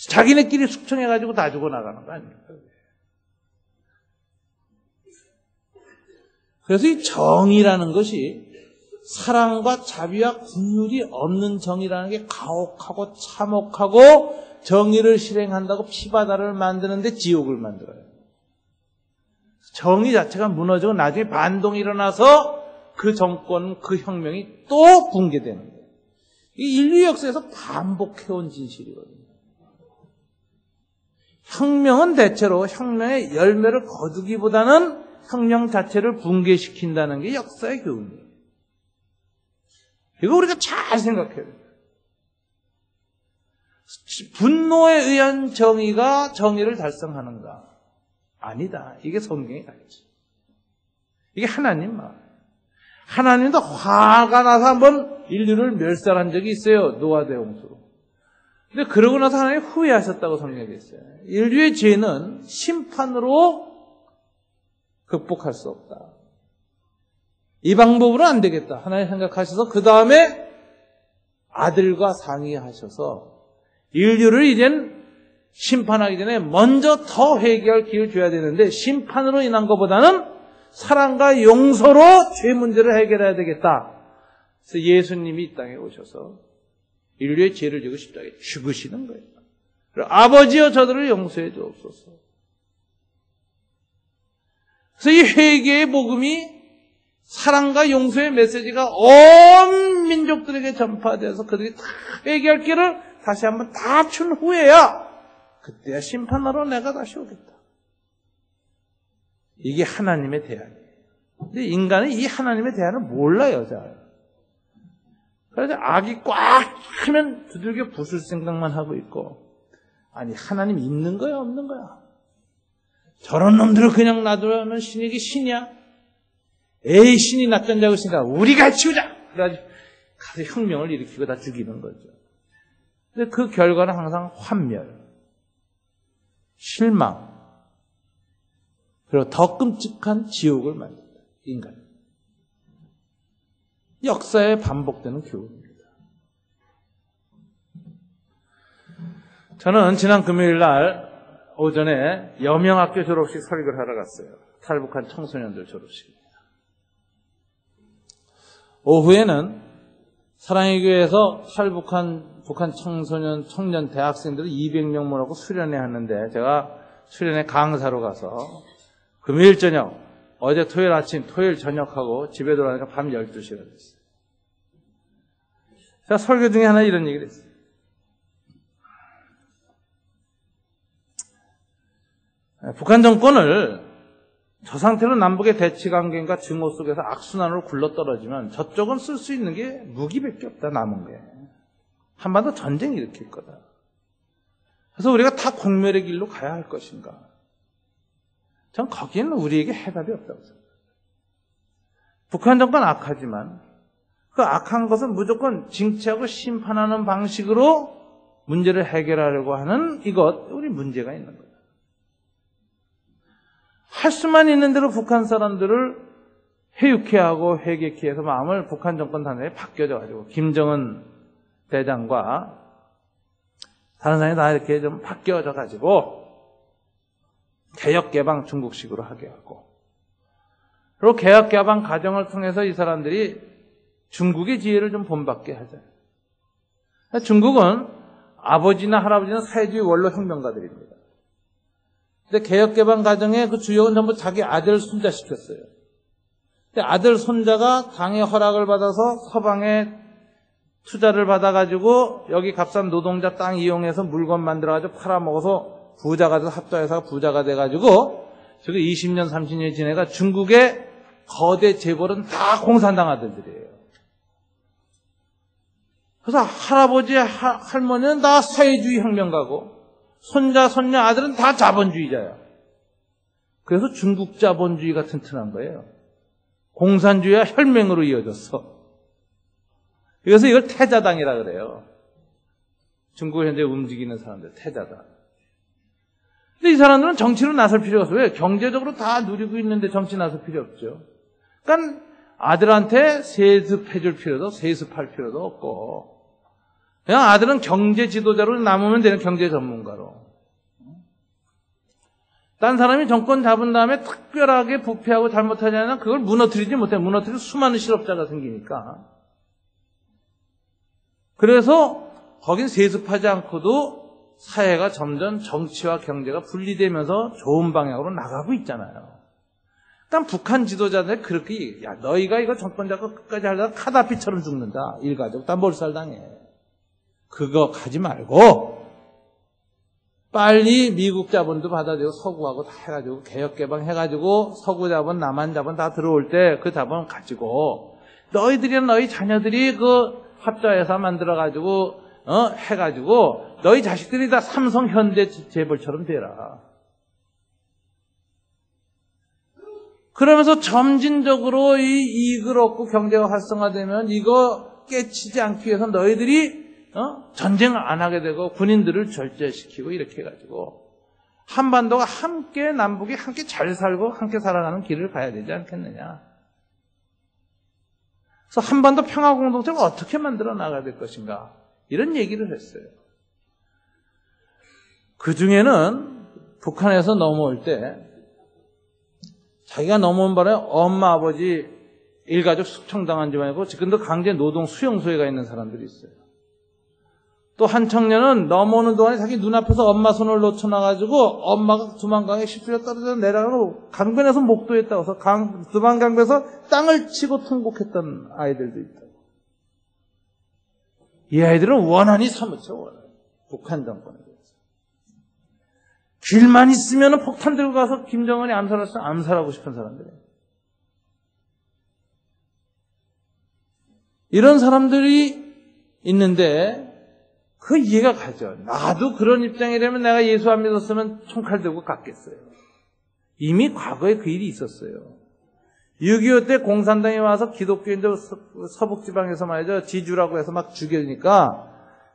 자기네끼리 숙청해가지고 다 죽어나가는 거 아닙니까? 그래서 이 정의라는 것이 사랑과 자비와 긍휼이 없는 정의라는 게 가혹하고 참혹하고 정의를 실행한다고 피바다를 만드는데 지옥을 만들어요. 정의 자체가 무너지고 나중에 반동이 일어나서 그 정권, 그 혁명이 또 붕괴되는 거예요. 이 인류 역사에서 반복해온 진실이거든요. 혁명은 대체로 혁명의 열매를 거두기보다는 혁명 자체를 붕괴시킨다는 게 역사의 교훈이에요. 이거 우리가 잘 생각해야 돼요. 분노에 의한 정의가 정의를 달성하는가? 아니다. 이게 성경의 가르침. 이게 하나님 말. 하나님도 화가 나서 한번 인류를 멸살한 적이 있어요. 노아 대홍수로. 근데 그러고 나서 하나님 후회하셨다고 성경에 있어요. 인류의 죄는 심판으로 극복할 수 없다. 이 방법으로 안 되겠다. 하나님 생각하셔서 그 다음에 아들과 상의하셔서 인류를 이젠 심판하기 전에 먼저 더 회개할 기회를 줘야 되는데 심판으로 인한 것보다는 사랑과 용서로 죄 문제를 해결해야 되겠다. 그래서 예수님이 이 땅에 오셔서 인류의 죄를 지고 십자가에 죽으시는 거예요. 아버지여 저들을 용서해 주옵소서. 그래서 이 회개의 복음이 사랑과 용서의 메시지가 온 민족들에게 전파돼서 그들이 다 회개할 길을 다시 한번 다 준 후에야 그때야 심판하러 내가 다시 오겠다. 이게 하나님의 대안이에요. 근데 인간은 이 하나님의 대안을 몰라요, 잘. 그래서 악이 꽉 하면 두들겨 부술 생각만 하고 있고, 아니 하나님 있는 거야 없는 거야? 저런 놈들을 그냥 놔두면 신에게 신이야? 에이 신이 낙전 자고 있으니까 우리가 치우자! 그래가지고 가서 혁명을 일으키고 다 죽이는 거죠. 근데 그 결과는 항상 환멸, 실망, 그리고 더 끔찍한 지옥을 만든다. 인간. 역사에 반복되는 교훈입니다. 저는 지난 금요일 날 오전에 여명학교 졸업식 설교를 하러 갔어요. 탈북한 청소년들 졸업식입니다. 오후에는 사랑의 교회에서 탈북한 북한 청년 대학생들을 200명 모으고 수련회 하는데 제가 수련회 강사로 가서 금요일 저녁, 어제 토요일 아침, 토요일 저녁하고 집에 돌아가니까 밤 12시가 됐어요. 제가 설교 중에 하나 이런 얘기를 했어요. 북한 정권을 저 상태로 남북의 대치관계가 증오 속에서 악순환으로 굴러떨어지면 저쪽은 쓸 수 있는 게 무기밖에 없다, 남은 게. 한반도 전쟁 일으킬 거다. 그래서 우리가 다 공멸의 길로 가야 할 것인가? 전 거기에는 우리에게 해답이 없다고 생각합니다. 북한 정권 악하지만 그 악한 것은 무조건 징치하고 심판하는 방식으로 문제를 해결하려고 하는 이것, 우리 문제가 있는 거예요. 할 수만 있는 대로 북한 사람들을 해육해 하고 회개케 해서 마음을 북한 정권 단위에 바뀌어져가지고 김정은 대장과 다른 사람이 다 이렇게 좀 바뀌어져가지고 개혁개방 중국식으로 하게 하고, 그리고 개혁개방 과정을 통해서 이 사람들이 중국의 지혜를 좀 본받게 하자. 중국은 아버지나 할아버지는 사회주의 원로 혁명가들입니다. 근데 개혁개방 과정에 그 주역은 전부 자기 아들, 손자 시켰어요. 근데 아들, 손자가 당의 허락을 받아서 서방의 투자를 받아가지고 여기 값싼 노동자 땅 이용해서 물건 만들어가지고 팔아먹어서 부자가 돼서 합도해서 부자가 돼가지고 지금 20년, 30년 지내가 중국의 거대 재벌은 다 공산당 아들들이에요. 그래서 할아버지, 할머니는 다 사회주의 혁명가고 손자, 손녀, 아들은 다 자본주의자야. 그래서 중국 자본주의가 튼튼한 거예요. 공산주의와 혈맹으로 이어졌어. 그래서 이걸 태자당이라 그래요. 중국을 현재 움직이는 사람들, 태자당. 근데 이 사람들은 정치로 나설 필요가 없어요. 왜? 경제적으로 다 누리고 있는데 정치 나설 필요 없죠. 그러니까 아들한테 세습해줄 필요도, 세습할 필요도 없고, 그냥 아들은 경제 지도자로 남으면 되는 경제 전문가로. 딴 사람이 정권 잡은 다음에 특별하게 부패하고 잘못하지 않으면 그걸 무너뜨리지 못해. 무너뜨리면 수많은 실업자가 생기니까. 그래서 거긴 세습하지 않고도 사회가 점점 정치와 경제가 분리되면서 좋은 방향으로 나가고 있잖아요. 일단 북한 지도자들 그렇게, 야, 너희가 이거 정권 잡고 끝까지 하려다 카다피처럼 죽는다. 일가족 다 몰살당해. 그거 가지 말고 빨리 미국 자본도 받아들이고 서구하고 다 해가지고 개혁개방 해가지고 서구 자본, 남한 자본 다 들어올 때 그 자본 가지고 너희들이나 너희 자녀들이 그 합자회사 만들어가지고 해가지고 너희 자식들이 다 삼성, 현대 재벌처럼 되라. 그러면서 점진적으로 이 이익을 얻고 경제가 활성화되면 이거 깨치지 않기 위해서 너희들이 전쟁을 안 하게 되고 군인들을 절제시키고 이렇게 해가지고 한반도가 함께 남북이 함께 잘 살고 함께 살아가는 길을 가야 되지 않겠느냐. 그래서 한반도 평화공동체를 어떻게 만들어 나가야 될 것인가 이런 얘기를 했어요. 그 중에는 북한에서 넘어올 때 자기가 넘어온 바람에 엄마 아버지 일가족 숙청당한 집안이고 지금도 강제 노동 수용소에 가 있는 사람들이 있어요. 또 한 청년은 넘어오는 동안에 자기 눈앞에서 엄마 손을 놓쳐놔가지고 엄마가 두만강에 휩쓸려 떨어져 내려가고 강변에서 목도했다고 해서 두만강변에서 땅을 치고 통곡했던 아이들도 있다. 이 아이들은 원한이 사무쳐 원한. 북한 정권에 대해서. 길만 있으면 폭탄 들고 가서 김정은이 암살하고 싶은 사람들이에요. 이런 사람들이 있는데 그 이해가 가죠. 나도 그런 입장이라면 내가 예수 안 믿었으면 총칼 들고 갔겠어요. 이미 과거에 그 일이 있었어요. 6.25 때 공산당이 와서 기독교인들 서북지방에서 말이죠. 지주라고 해서 막 죽이니까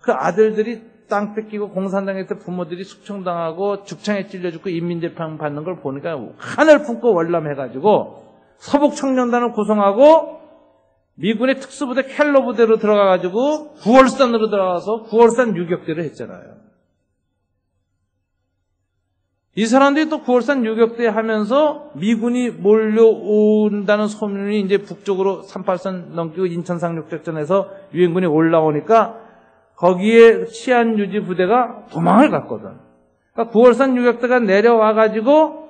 그 아들들이 땅 뺏기고 공산당한테 부모들이 숙청당하고 죽창에 찔려 죽고 인민재판 받는 걸 보니까 한을 품고 월남해가지고 서북청년단을 구성하고 미군의 특수부대 켈러 부대로 들어가가지고 구월산으로 들어가서 구월산 유격대를 했잖아요. 이 사람들이 또 구월산 유격대 하면서 미군이 몰려온다는 소문이 이제 북쪽으로 38선 넘기고 인천 상륙작전에서 유엔군이 올라오니까 거기에 치안 유지 부대가 도망을 갔거든. 그러니까 구월산 유격대가 내려와가지고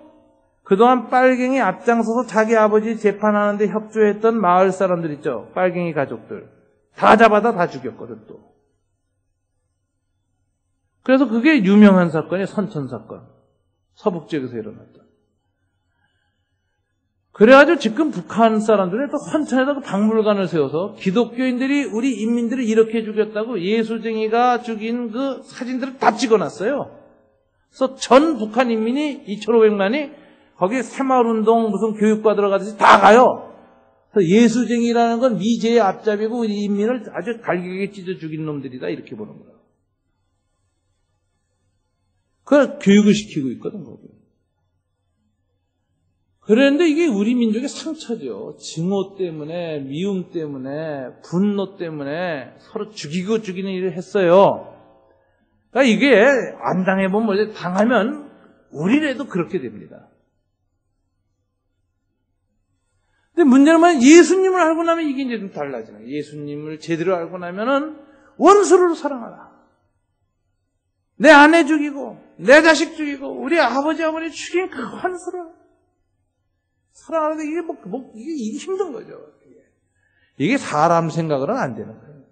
그동안 빨갱이 앞장서서 자기 아버지 재판하는데 협조했던 마을 사람들 있죠. 빨갱이 가족들. 다 잡아다 다 죽였거든 또. 그래서 그게 유명한 사건이 선천 사건. 서북지역에서 일어났다. 그래가지고 지금 북한 사람들이 또 선천에다 박물관을 세워서 기독교인들이 우리 인민들을 이렇게 죽였다고 예수쟁이가 죽인 그 사진들을 다 찍어놨어요. 그래서 전 북한 인민이 2,500만이 거기 새마을운동 무슨 교육과 들어가듯이 다 가요. 그래서 예수쟁이라는 건 미제의 앞잡이고 우리 인민을 아주 갈기게 찢어 죽인 놈들이다 이렇게 보는 거예요. 그걸 교육을 시키고 있거든 거기. 그런데 이게 우리 민족의 상처죠. 증오 때문에, 미움 때문에, 분노 때문에 서로 죽이고 죽이는 일을 했어요. 그러니까 이게 안 당해보면 뭐지? 당하면 우리라도 그렇게 됩니다. 근데 문제는 뭐냐? 예수님을 알고 나면 이게 이제 좀 달라지는 거예요. 예수님을 제대로 알고 나면은 원수를 사랑하라. 내 아내 죽이고, 내 자식 죽이고, 우리 아버지, 어머니 죽인 그 원수를 사랑하는데 이게 이게 힘든 거죠. 이게 사람 생각으로는 안 되는 거예요.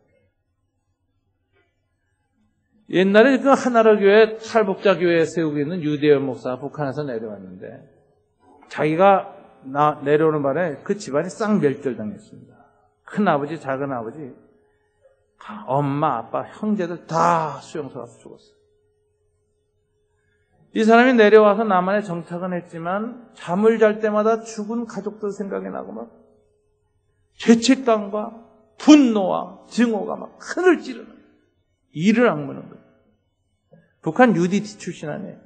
옛날에 그 하나로 교회, 탈북자 교회에 세우고 있는 유대현 목사가 북한에서 내려왔는데, 자기가 내려오는 바람에 그 집안이 싹 멸절당했습니다. 큰아버지, 작은아버지, 엄마, 아빠, 형제들 다 수용소 가서 죽었어요. 이 사람이 내려와서 남한에 정착은 했지만 잠을 잘 때마다 죽은 가족들 생각이 나고 막 죄책감과 분노와 증오가 막 하늘 찌르는 거예요. 이를 악무는 거예요. 북한 UDT 출신 아니에요.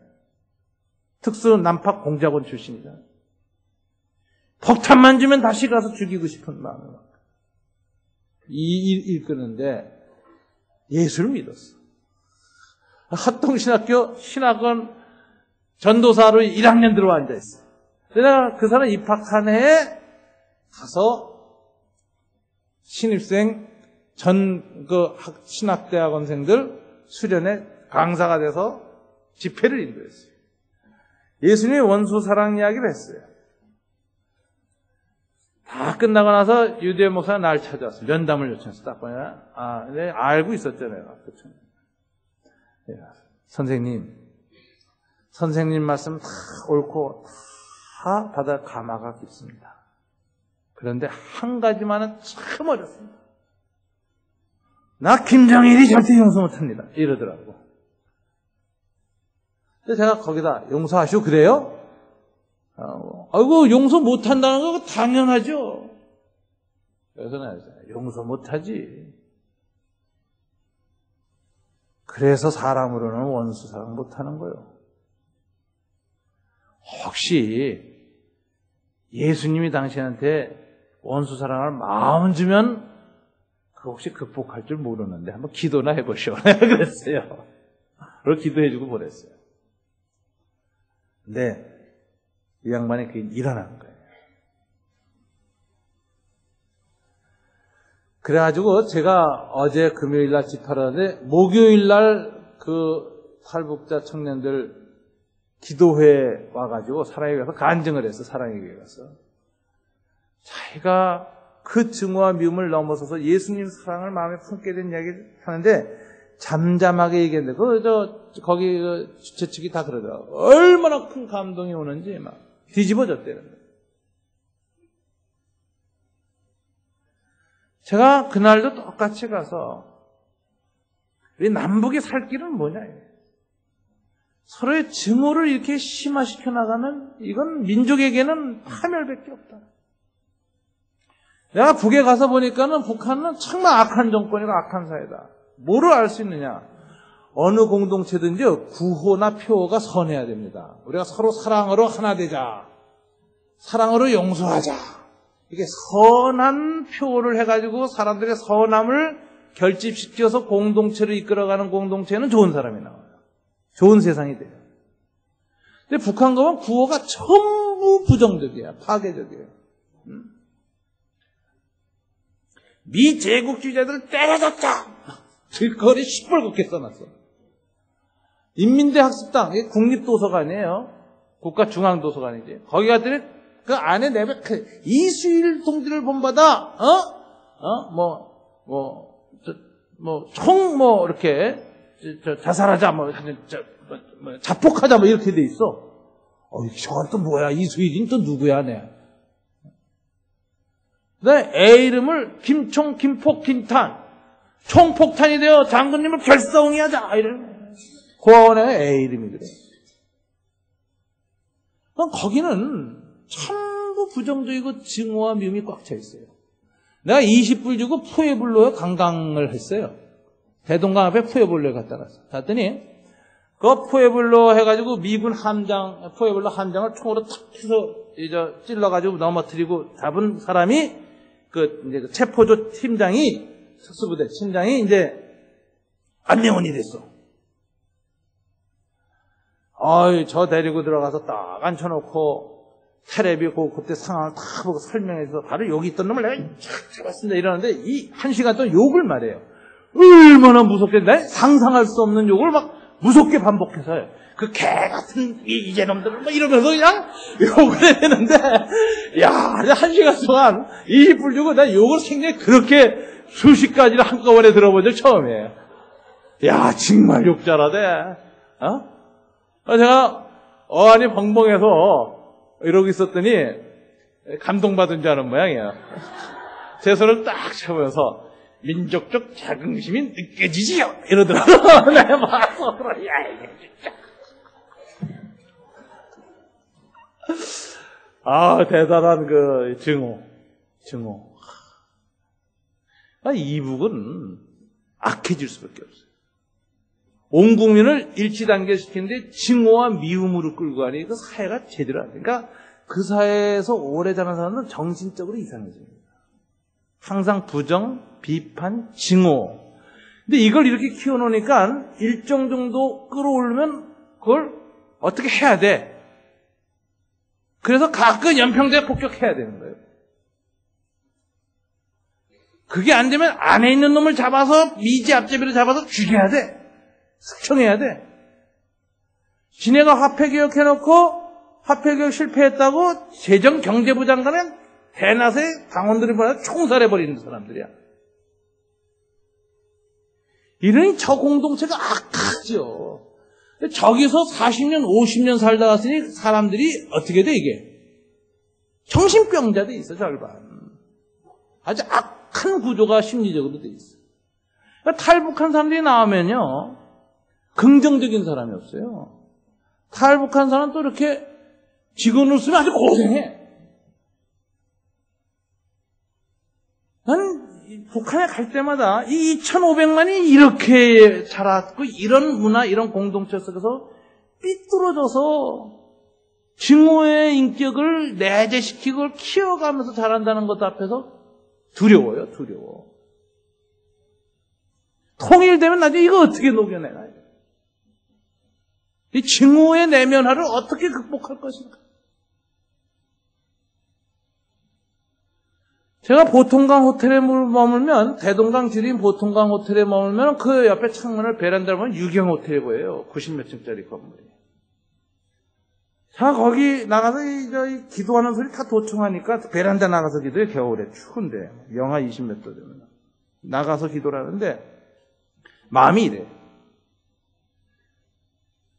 특수 난파 공작원 출신이다. 폭탄만 주면 다시 가서 죽이고 싶은 마음을 이끄는데 예수를 믿었어. 합동신학교 신학원 전도사로 1학년 들어와 앉아있어요. 내가 그 사람 입학한 해에 가서 신입생 신학대학원생들 수련회 강사가 돼서 집회를 인도했어요. 예수님의 원수 사랑 이야기를 했어요. 다 다 끝나고 나서 유대인 목사가 날 찾아왔어. 면담을 요청했어. 딱 보니까, 네, 알고 있었잖아요. 그쵸? 선생님 말씀 다 옳고, 다 받아 감화가 깊습니다. 그런데 한 가지만은 참 어렵습니다. 나 김정일이 절대 용서 못합니다. 이러더라고. 근데 제가 거기다 용서하시오 그래요? 아이고 용서 못한다는 거 당연하죠. 그래서 내가 용서 못하지. 그래서 사람으로는 원수 사랑 못하는 거예요. 혹시 예수님이 당신한테 원수 사랑을 마음 주면 그 혹시 극복할 줄 모르는데 한번 기도나 해보시오. 내가 그랬어요. 그걸 기도해주고 보냈어요. 근데 이 양반이 그게 일어난 거예요. 그래가지고 제가 어제 금요일날 집회하는데 목요일날 그 탈북자 청년들 기도회에 와가지고 사랑의 교회 가서 간증을 했어. 사랑의 교회 가서 자기가 그 증오와 미움을 넘어서서 예수님 사랑을 마음에 품게 된 이야기를 하는데 잠잠하게 얘기했는데 거기 주최 측이 다 그러더라고. 얼마나 큰 감동이 오는지 막 뒤집어졌대요. 제가 그날도 똑같이 가서 우리 남북이 살 길은 뭐냐, 서로의 증오를 이렇게 심화시켜 나가면 이건 민족에게는 파멸밖에 없다. 내가 북에 가서 보니까는 북한은 정말 악한 정권이고 악한 사회다. 뭐를 알 수 있느냐? 어느 공동체든지 구호나 표어가 선해야 됩니다. 우리가 서로 사랑으로 하나 되자. 사랑으로 용서하자. 이게 선한 표어를 해가지고 사람들의 선함을 결집시켜서 공동체를 이끌어가는 공동체는 좋은 사람이 나와요. 좋은 세상이 돼요. 근데 북한 가면 구호가 전부 부정적이야. 파괴적이에요. 미제국주의자들 때려잡자. 길거리에 시뻘겋게 써놨어. 인민대학습당, 이게 국립도서관이에요. 국가중앙도서관이지. 거기 갔더니 그 안에 내면 이수일 동지를 본받아, 이렇게, 자살하자, 자폭하자, 이렇게 돼 있어. 저건 또 뭐야? 이수일인 또 누구야, 내? 네, 애 이름을 김총, 김폭, 김탄. 총폭탄이 되어 장군님을 결사옹이 하자. 이런. 고아원의 애 이름이 그래. 거기는 전부 부정적이고 증오와 미움이 꽉 차 있어요. 내가 20불 주고 푸에블로에 관광을 했어요. 대동강 앞에 푸에블로에 갔다 갔어. 갔더니 그 푸에블로 해가지고 미군 함장, 푸에블로 함장을 총으로 탁 해서 찔러가지고 넘어뜨리고 잡은 사람이 이제 그 체포조 팀장이, 특수부대 팀장이 이제 안내원이 됐어. 저 데리고 들어가서 딱 앉혀놓고 테레비 그때 상황을 다 보고 설명해서 바로 여기 있던 놈을 내가 잡았습니다 이러는데 이 1시간 동안 욕을 말해요. 얼마나 무섭게, 상상할 수 없는 욕을 막 무섭게 반복해서요. 그 개 같은 이제놈들을 막 이러면서 그냥 욕을 해야 되는데, 야, 1시간 동안 20불 주고 나 욕을 생전에 그렇게 수십 가지를 한꺼번에 들어본 적 처음이에요. 야, 정말 욕 잘하대. 제가 어안이 벙벙해서 이러고 있었더니 감동받은 줄 아는 모양이에요. 제 손을 딱 잡으면서 민족적 자긍심이 느껴지지요? 이러더라고요. 내가 막 서로, 야, 이게 진짜. 대단한 그 증오. 이북은 악해질 수밖에 없어요. 온 국민을 일치단결시키는데 증오와 미움으로 끌고 가니 그 사회가 제대로 안 돼. 그러니까 그 사회에서 오래 자란 사람은 정신적으로 이상해집니다. 항상 부정, 비판, 증오. 근데 이걸 이렇게 키워놓으니까 일정 정도 끌어올리면 그걸 어떻게 해야 돼. 그래서 가끔 연평도에 폭격해야 되는 거예요. 그게 안 되면 안에 있는 놈을 잡아서 미지 앞제비로 잡아서 죽여야 돼. 숙청해야 돼. 지네가 화폐개혁 해놓고 화폐개혁 실패했다고 재정경제부 장관은 대낮에 당원들이 보내서 총살해버리는 사람들이야. 이러니 저 공동체가 악하죠. 저기서 40년, 50년 살다 왔으니 사람들이 어떻게 돼, 이게? 정신병자도 있어, 절반. 아주 악한 구조가 심리적으로 돼 있어. 그러니까 탈북한 사람들이 나오면요, 긍정적인 사람이 없어요. 탈북한 사람은 또 이렇게 직원을 쓰면 아주 고생해. 난 북한에 갈 때마다 이 2,500만이 이렇게 자랐고 이런 문화, 이런 공동체 속에서 삐뚤어져서 증오의 인격을 내재시키고 키워가면서 자란다는 것 앞에서 두려워요, 두려워. 통일되면 나중에 이거 어떻게 녹여내나요? 이 증오의 내면화를 어떻게 극복할 것인가? 제가 보통강 호텔에 머물면, 대동강 지린 보통강 호텔에 머물면 그 옆에 창문을 베란다를 보면 유경 호텔이 보여요. 90몇 층짜리 건물이. 자, 거기 나가서 이 기도하는 소리 다 도청하니까 베란다 나가서 기도해. 겨울에 추운데 영하 20몇 도 되면 나가서 기도를 하는데 마음이 이래.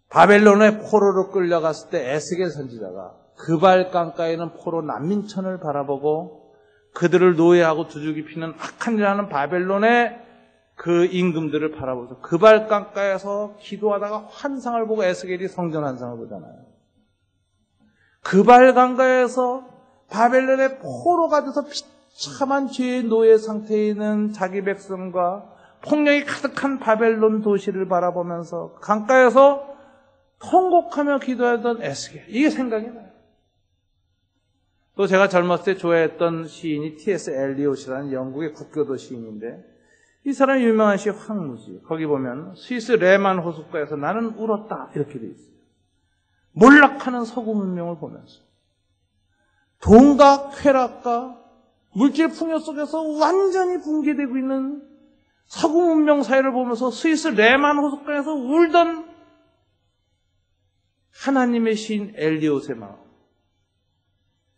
바벨론의 포로로 끌려갔을 때 에스겔 선지자가 그발 강가에는 포로 난민천을 바라보고 그들을 노예하고 두들기 피는 악한 일하는 바벨론의 그 임금들을 바라보면서 그발 강가에서 기도하다가 환상을 보고 에스겔이 성전 환상을 보잖아요. 그발 강가에서 바벨론의 포로가 돼서 비참한 죄의 노예 상태에 있는 자기 백성과 폭력이 가득한 바벨론 도시를 바라보면서 강가에서 통곡하며 기도하던 에스겔, 이게 생각이 나요. 또 제가 젊었을 때 좋아했던 시인이 T.S. 엘리엇이라는 영국의 국교도 시인인데 이 사람이 유명한 시 황무지. 거기 보면 스위스 레만 호숫가에서 나는 울었다 이렇게 돼 있어요. 몰락하는 서구 문명을 보면서 돈과 쾌락과 물질 풍요 속에서 완전히 붕괴되고 있는 서구 문명 사회를 보면서 스위스 레만 호숫가에서 울던 하나님의 시인 엘리엇의 마음,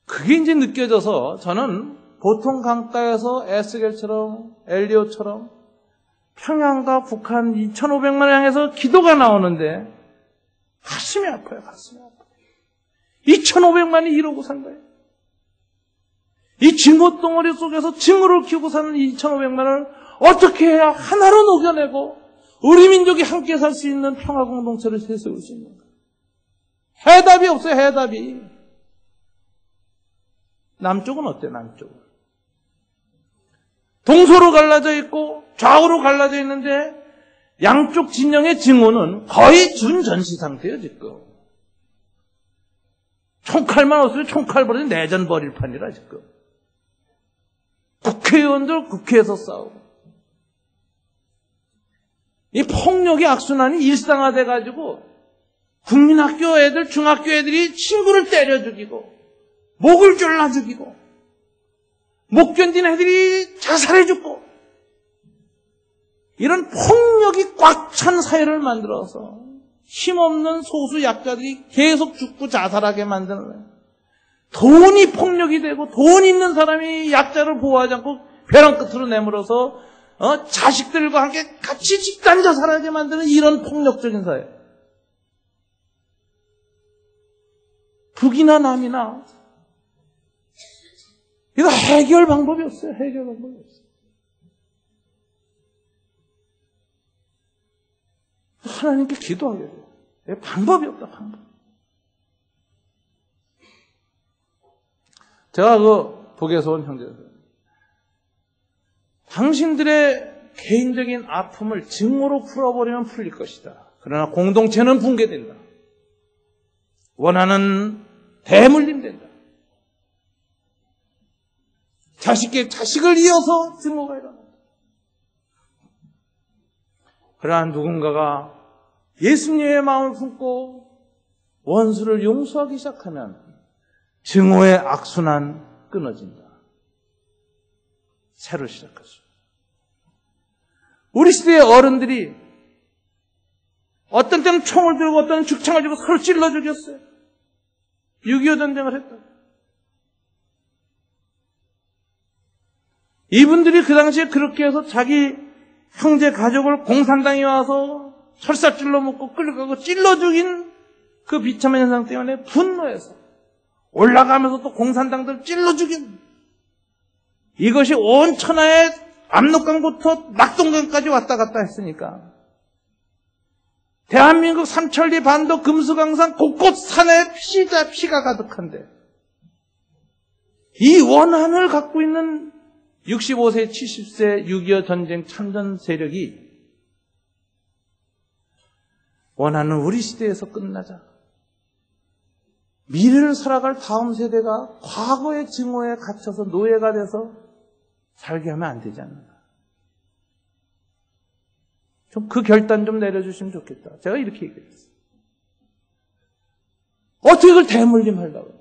그게 이제 느껴져서 저는 보통 강가에서 에스겔처럼 엘리엇처럼 평양과 북한 2,500만을 향해서 기도가 나오는데 가슴이 아파요. 가슴이 아파요. 2,500만이 이러고 산 거예요. 이 증오 덩어리 속에서 증오를 키우고 사는 2,500만을 어떻게 해야 하나로 녹여내고 우리 민족이 함께 살 수 있는 평화 공동체를 세세울 수 있는가? 해답이 없어요. 해답이. 남쪽은 어때요? 남쪽은 동서로 갈라져 있고 좌우로 갈라져 있는데 양쪽 진영의 증오는 거의 준전시 상태예요. 지금 총칼만 없으면 총칼 버리는 내전 벌일 판이라 지금. 국회의원들 국회에서 싸우고 이 폭력의 악순환이 일상화돼 가지고 국민학교 애들, 중학교 애들이 친구를 때려 죽이고 목을 졸라 죽이고 못 견딘 애들이 자살해 죽고 이런 폭력이 꽉 찬 사회를 만들어서 힘없는 소수 약자들이 계속 죽고 자살하게 만드는 거예요. 돈이 폭력이 되고 돈 있는 사람이 약자를 보호하지 않고 벼랑 끝으로 내밀어서 자식들과 함께 같이 집단 자살하게 만드는 이런 폭력적인 사회. 북이나 남이나 이거 해결 방법이 없어요. 해결 방법이 없어요. 하나님께 기도하게 돼요. 방법이 없다. 방법. 제가 독에서 온 형제들, 당신들의 개인적인 아픔을 증오로 풀어버리면 풀릴 것이다. 그러나 공동체는 붕괴된다. 원하는 대물림 된다. 자식을 이어서 증오가 일어난다. 그러나 누군가가 예수님의 마음을 품고 원수를 용서하기 시작하면 증오의 악순환 끊어진다. 새로 시작할 수. 우리 시대의 어른들이 어떤 때는 총을 들고 어떤 때는 죽창을 들고 서로 찔러 죽였어요. 6.25 전쟁을 했다. 이분들이 그 당시에 그렇게 해서 자기 형제 가족을 공산당이 와서 철사찔러 먹고 끌려가고 찔러 죽인 그 비참한 현상 때문에 분노해서 올라가면서 또 공산당들 찔러 죽인, 이것이 온 천하의 압록강부터 낙동강까지 왔다 갔다 했으니까 대한민국 삼천리 반도 금수강산 곳곳 산에 피가 가득한데 이 원한을 갖고 있는 65세, 70세 6.25 전쟁 참전 세력이 원하는 우리 시대에서 끝나자. 미래를 살아갈 다음 세대가 과거의 증오에 갇혀서 노예가 돼서 살게 하면 안 되지 않는가. 좀 그 결단 좀 내려주시면 좋겠다. 제가 이렇게 얘기했어요. 어떻게 그걸 대물림하려고.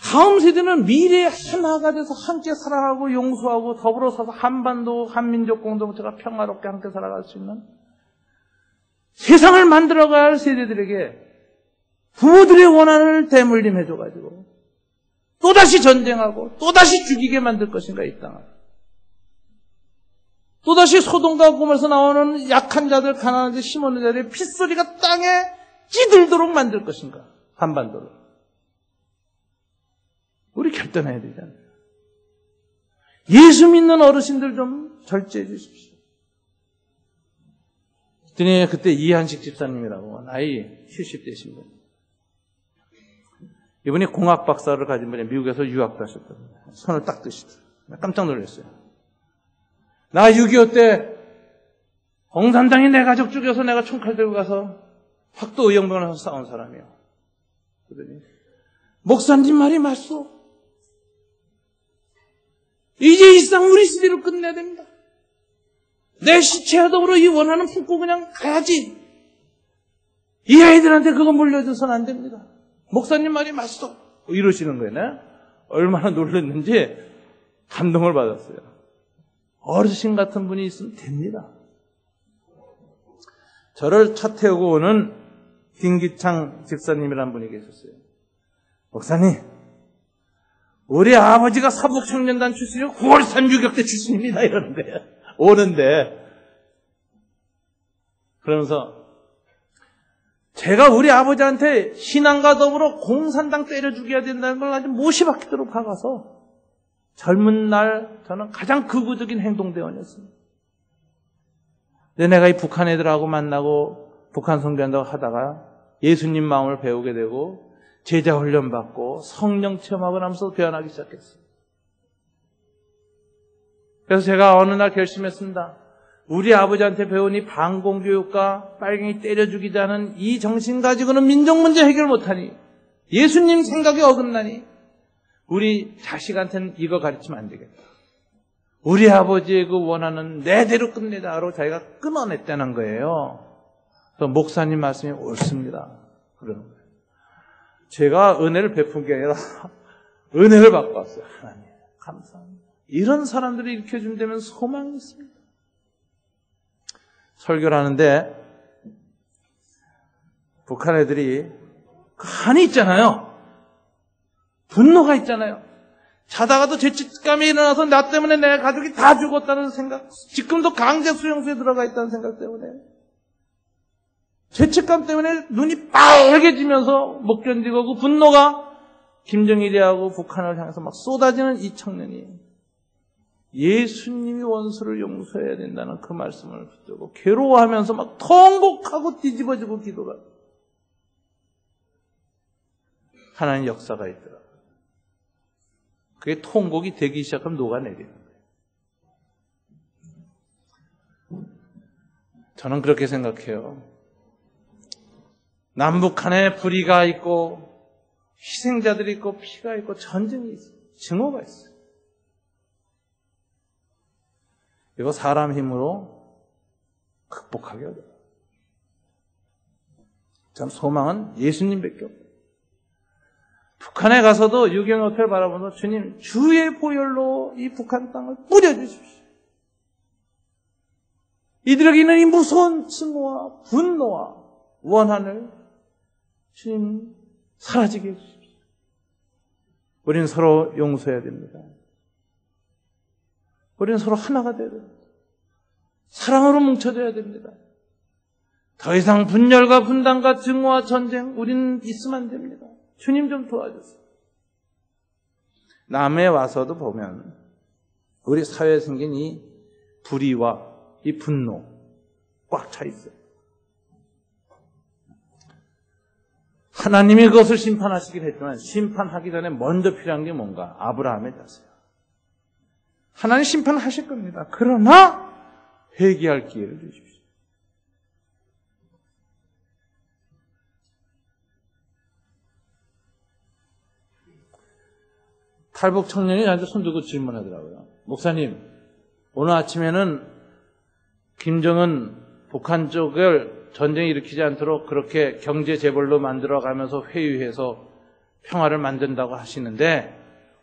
다음 세대는 미래의 하나가 돼서 함께 살아가고 용서하고 더불어 서서 한반도 한민족 공동체가 평화롭게 함께 살아갈 수 있는 세상을 만들어가야 할 세대들에게 부모들의 원한을 대물림해줘가지고 또다시 전쟁하고 또다시 죽이게 만들 것인가 이 땅을. 또다시 소돔과 고모라에서 나오는 약한 자들, 가난한 자들, 힘없는 자들의 핏소리가 땅에 찌들도록 만들 것인가 한반도를. 우리 결단해야 되잖아요. 예수 믿는 어르신들 좀 절제해 주십시오. 그때 이한식 집사님이라고 나이 70대신 분. 이분이 공학 박사를 가진 분이 미국에서 유학도 하셨거든요. 손을 딱 드시더라고요. 깜짝 놀랐어요. 나 6.25 때 공산당이 내 가족 죽여서 내가 총칼 들고 가서 학도 의형병원에서 싸운 사람이요. 그러더니 목사님 말이 맞소. 이제 이 쌍 우리 시대로 끝내야 됩니다. 내 시체와 더불어 이 원한은 품고 그냥 가야지. 이 아이들한테 그거 물려줘서는 안 됩니다. 목사님 말이 맞소. 이러시는 거예요. 네? 얼마나 놀랐는지 감동을 받았어요. 어르신 같은 분이 있으면 됩니다. 저를 차 태우고 오는 김기창 집사님이라는 분이 계셨어요. 목사님, 우리 아버지가 사북청년단 출신이고 9월 36역대 출신입니다. 이러는 거예요. 오는데. 그러면서 제가 우리 아버지한테 신앙과 더불어 공산당 때려 죽여야 된다는 걸 아주 못이 박히도록 박아서 젊은 날 저는 가장 극우적인 행동대원이었습니다. 근데 내가 이 북한 애들하고 만나고 북한 선교한다고 하다가 예수님 마음을 배우게 되고 제자 훈련 받고 성령 체험하고 나면서 변하기 시작했어요. 그래서 제가 어느 날 결심했습니다. 우리 아버지한테 배운 이 반공교육과 빨갱이 때려 죽이자는 이 정신 가지고는 민족 문제 해결 못하니, 예수님 생각에 어긋나니 우리 자식한테는 이거 가르치면 안 되겠다. 우리 아버지의 그 원하는 내대로 끝내자로 자기가 끊어냈다는 거예요. 그래서 목사님 말씀이 옳습니다. 그러는 거예요. 제가 은혜를 베푼 게 아니라 은혜를 받고 왔어요. 하나님 감사합니다. 이런 사람들이 일으켜준다면 소망이 있습니다. 설교를 하는데 북한 애들이 한이 있잖아요. 분노가 있잖아요. 자다가도 죄책감이 일어나서 나 때문에 내 가족이 다 죽었다는 생각, 지금도 강제 수용소에 들어가 있다는 생각 때문에 죄책감 때문에 눈이 빨개지면서 못 견디고 그 분노가 김정일이하고 북한을 향해서 막 쏟아지는 이 청년이 예수님이 원수를 용서해야 된다는 그 말씀을 붙들고 괴로워하면서 막 통곡하고 뒤집어지고 기도가 하나님 역사가 있더라고요. 그게 통곡이 되기 시작하면 녹아내리는 거예요. 저는 그렇게 생각해요. 남북한에 불의가 있고 희생자들이 있고 피가 있고 전쟁이 있어요. 증오가 있어요. 이거 사람 힘으로 극복하기 어려워요. 참 소망은 예수님밖에 없어요. 북한에 가서도 유경 호텔 바라보면서 주님 주의 보혈로 이 북한 땅을 뿌려주십시오. 이들에게 있는 이 무서운 증오와 분노와 원한을 주님 사라지게 해주십시오. 우리는 서로 용서해야 됩니다. 우리는 서로 하나가 되어야 됩니다. 사랑으로 뭉쳐져야 됩니다. 더 이상 분열과 분단과 증오와 전쟁 우리는 있으면 안 됩니다. 주님 좀 도와주세요. 남해 와서도 보면 우리 사회에 생긴 이 불의와 이 분노 꽉 차 있어요. 하나님이 그것을 심판하시긴 했지만 심판하기 전에 먼저 필요한 게 뭔가? 아브라함의 자세요. 하나님 심판하실 겁니다. 그러나 회개할 기회를 주십시오. 탈북 청년이 나한테 손들고 질문하더라고요. 목사님, 오늘 아침에는 김정은 북한 쪽을 전쟁 일으키지 않도록 그렇게 경제 재벌로 만들어가면서 회유해서 평화를 만든다고 하시는데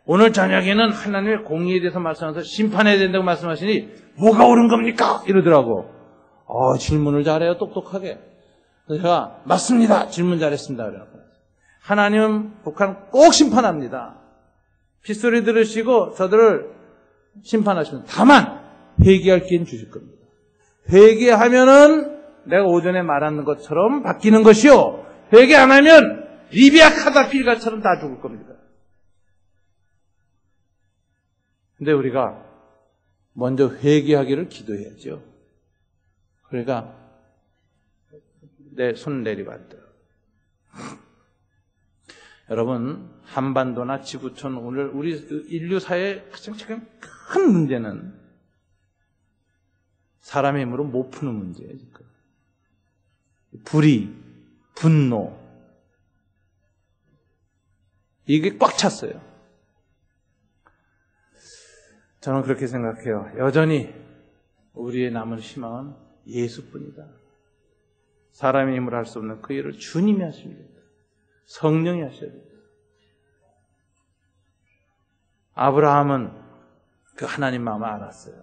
오늘 저녁에는 하나님의 공의에 대해서 말씀하셔서 심판해야 된다고 말씀하시니 뭐가 옳은 겁니까? 이러더라고. 질문을 잘해요, 똑똑하게. 그래서 제가 맞습니다. 질문 잘했습니다. 그래갖고 하나님은 북한 꼭 심판합니다. 핏소리 들으시고 저들을 심판하십니다. 다만 회개할 기회는 주실 겁니다. 회개하면은 내가 오전에 말하는 것처럼 바뀌는 것이요. 회개 안 하면 리비아 카다필가처럼 다 죽을 겁니다. 근데 우리가 먼저 회개하기를 기도해야죠. 그러니까 내 손 내리고 앉더라고요. 여러분, 한반도나 지구촌 오늘 우리 인류 사회의 가장 큰 문제는 사람의 힘으로 못 푸는 문제예요. 지금. 불의, 분노 이게 꽉 찼어요. 저는 그렇게 생각해요. 여전히 우리의 남은 희망은 예수뿐이다. 사람의 힘으로 할 수 없는 그 일을 주님이 하십니다. 성령이 하셔야 됩니다. 아브라함은 그 하나님 마음을 알았어요.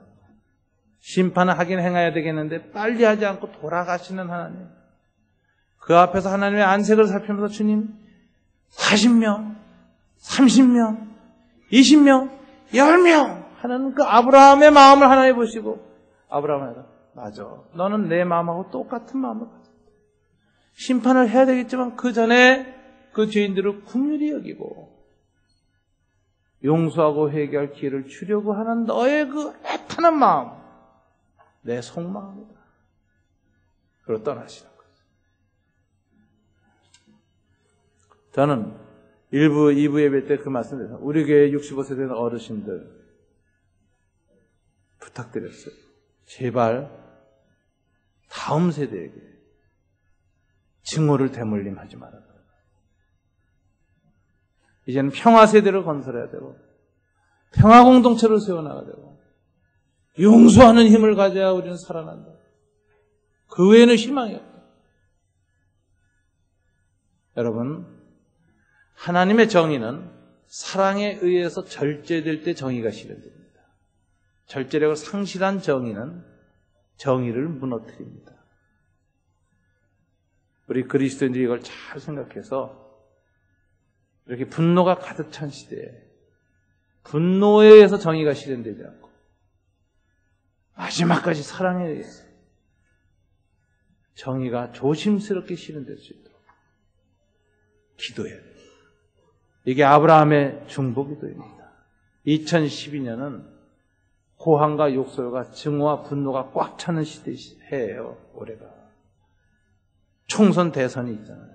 심판을 하긴 행해야 되겠는데 빨리 하지 않고 돌아가시는 하나님. 그 앞에서 하나님의 안색을 살피면서 주님 40명, 30명, 20명, 10명 하는 그 아브라함의 마음을 하나님 보시고 아브라함은 맞아. 너는 내 마음하고 똑같은 마음을 가졌다. 심판을 해야 되겠지만 그 전에 그 죄인들을 긍휼히 여기고 용서하고 회개할 기회를 주려고 하는 너의 그 애타는 마음 내 속마음이다. 그리고 떠나시는 거죠. 저는 1부, 2부 예배 때 그 말씀드렸어요. 우리 교회 65세 된 어르신들 부탁드렸어요. 제발 다음 세대에게 증오를 대물림하지 말아라. 이제는 평화 세대를 건설해야 되고 평화 공동체를 세워나가야 되고 용서하는 힘을 가져야 우리는 살아난다. 그 외에는 희망이 없다. 여러분, 하나님의 정의는 사랑에 의해서 절제될 때 정의가 실현됩니다. 절제력을 상실한 정의는 정의를 무너뜨립니다. 우리 그리스도인들이 이걸 잘 생각해서 이렇게 분노가 가득 찬 시대에 분노에 의해서 정의가 실현되지 않고 마지막까지 사랑에 의해서 정의가 조심스럽게 실현될 수 있도록 기도해야 돼요. 이게 아브라함의 중보기도입니다. 2012년은 고함과 욕설과 증오와 분노가 꽉 차는 시대예요. 올해가. 총선 대선이 있잖아요.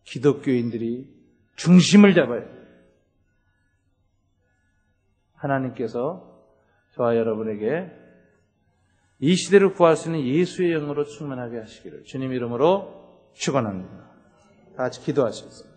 기독교인들이 중심을 잡아야 돼요. 하나님께서 저와 여러분에게 이 시대를 구할 수 있는 예수의 영으로 충만하게 하시기를 주님 이름으로 축원합니다. 다 같이 기도하시겠습니다.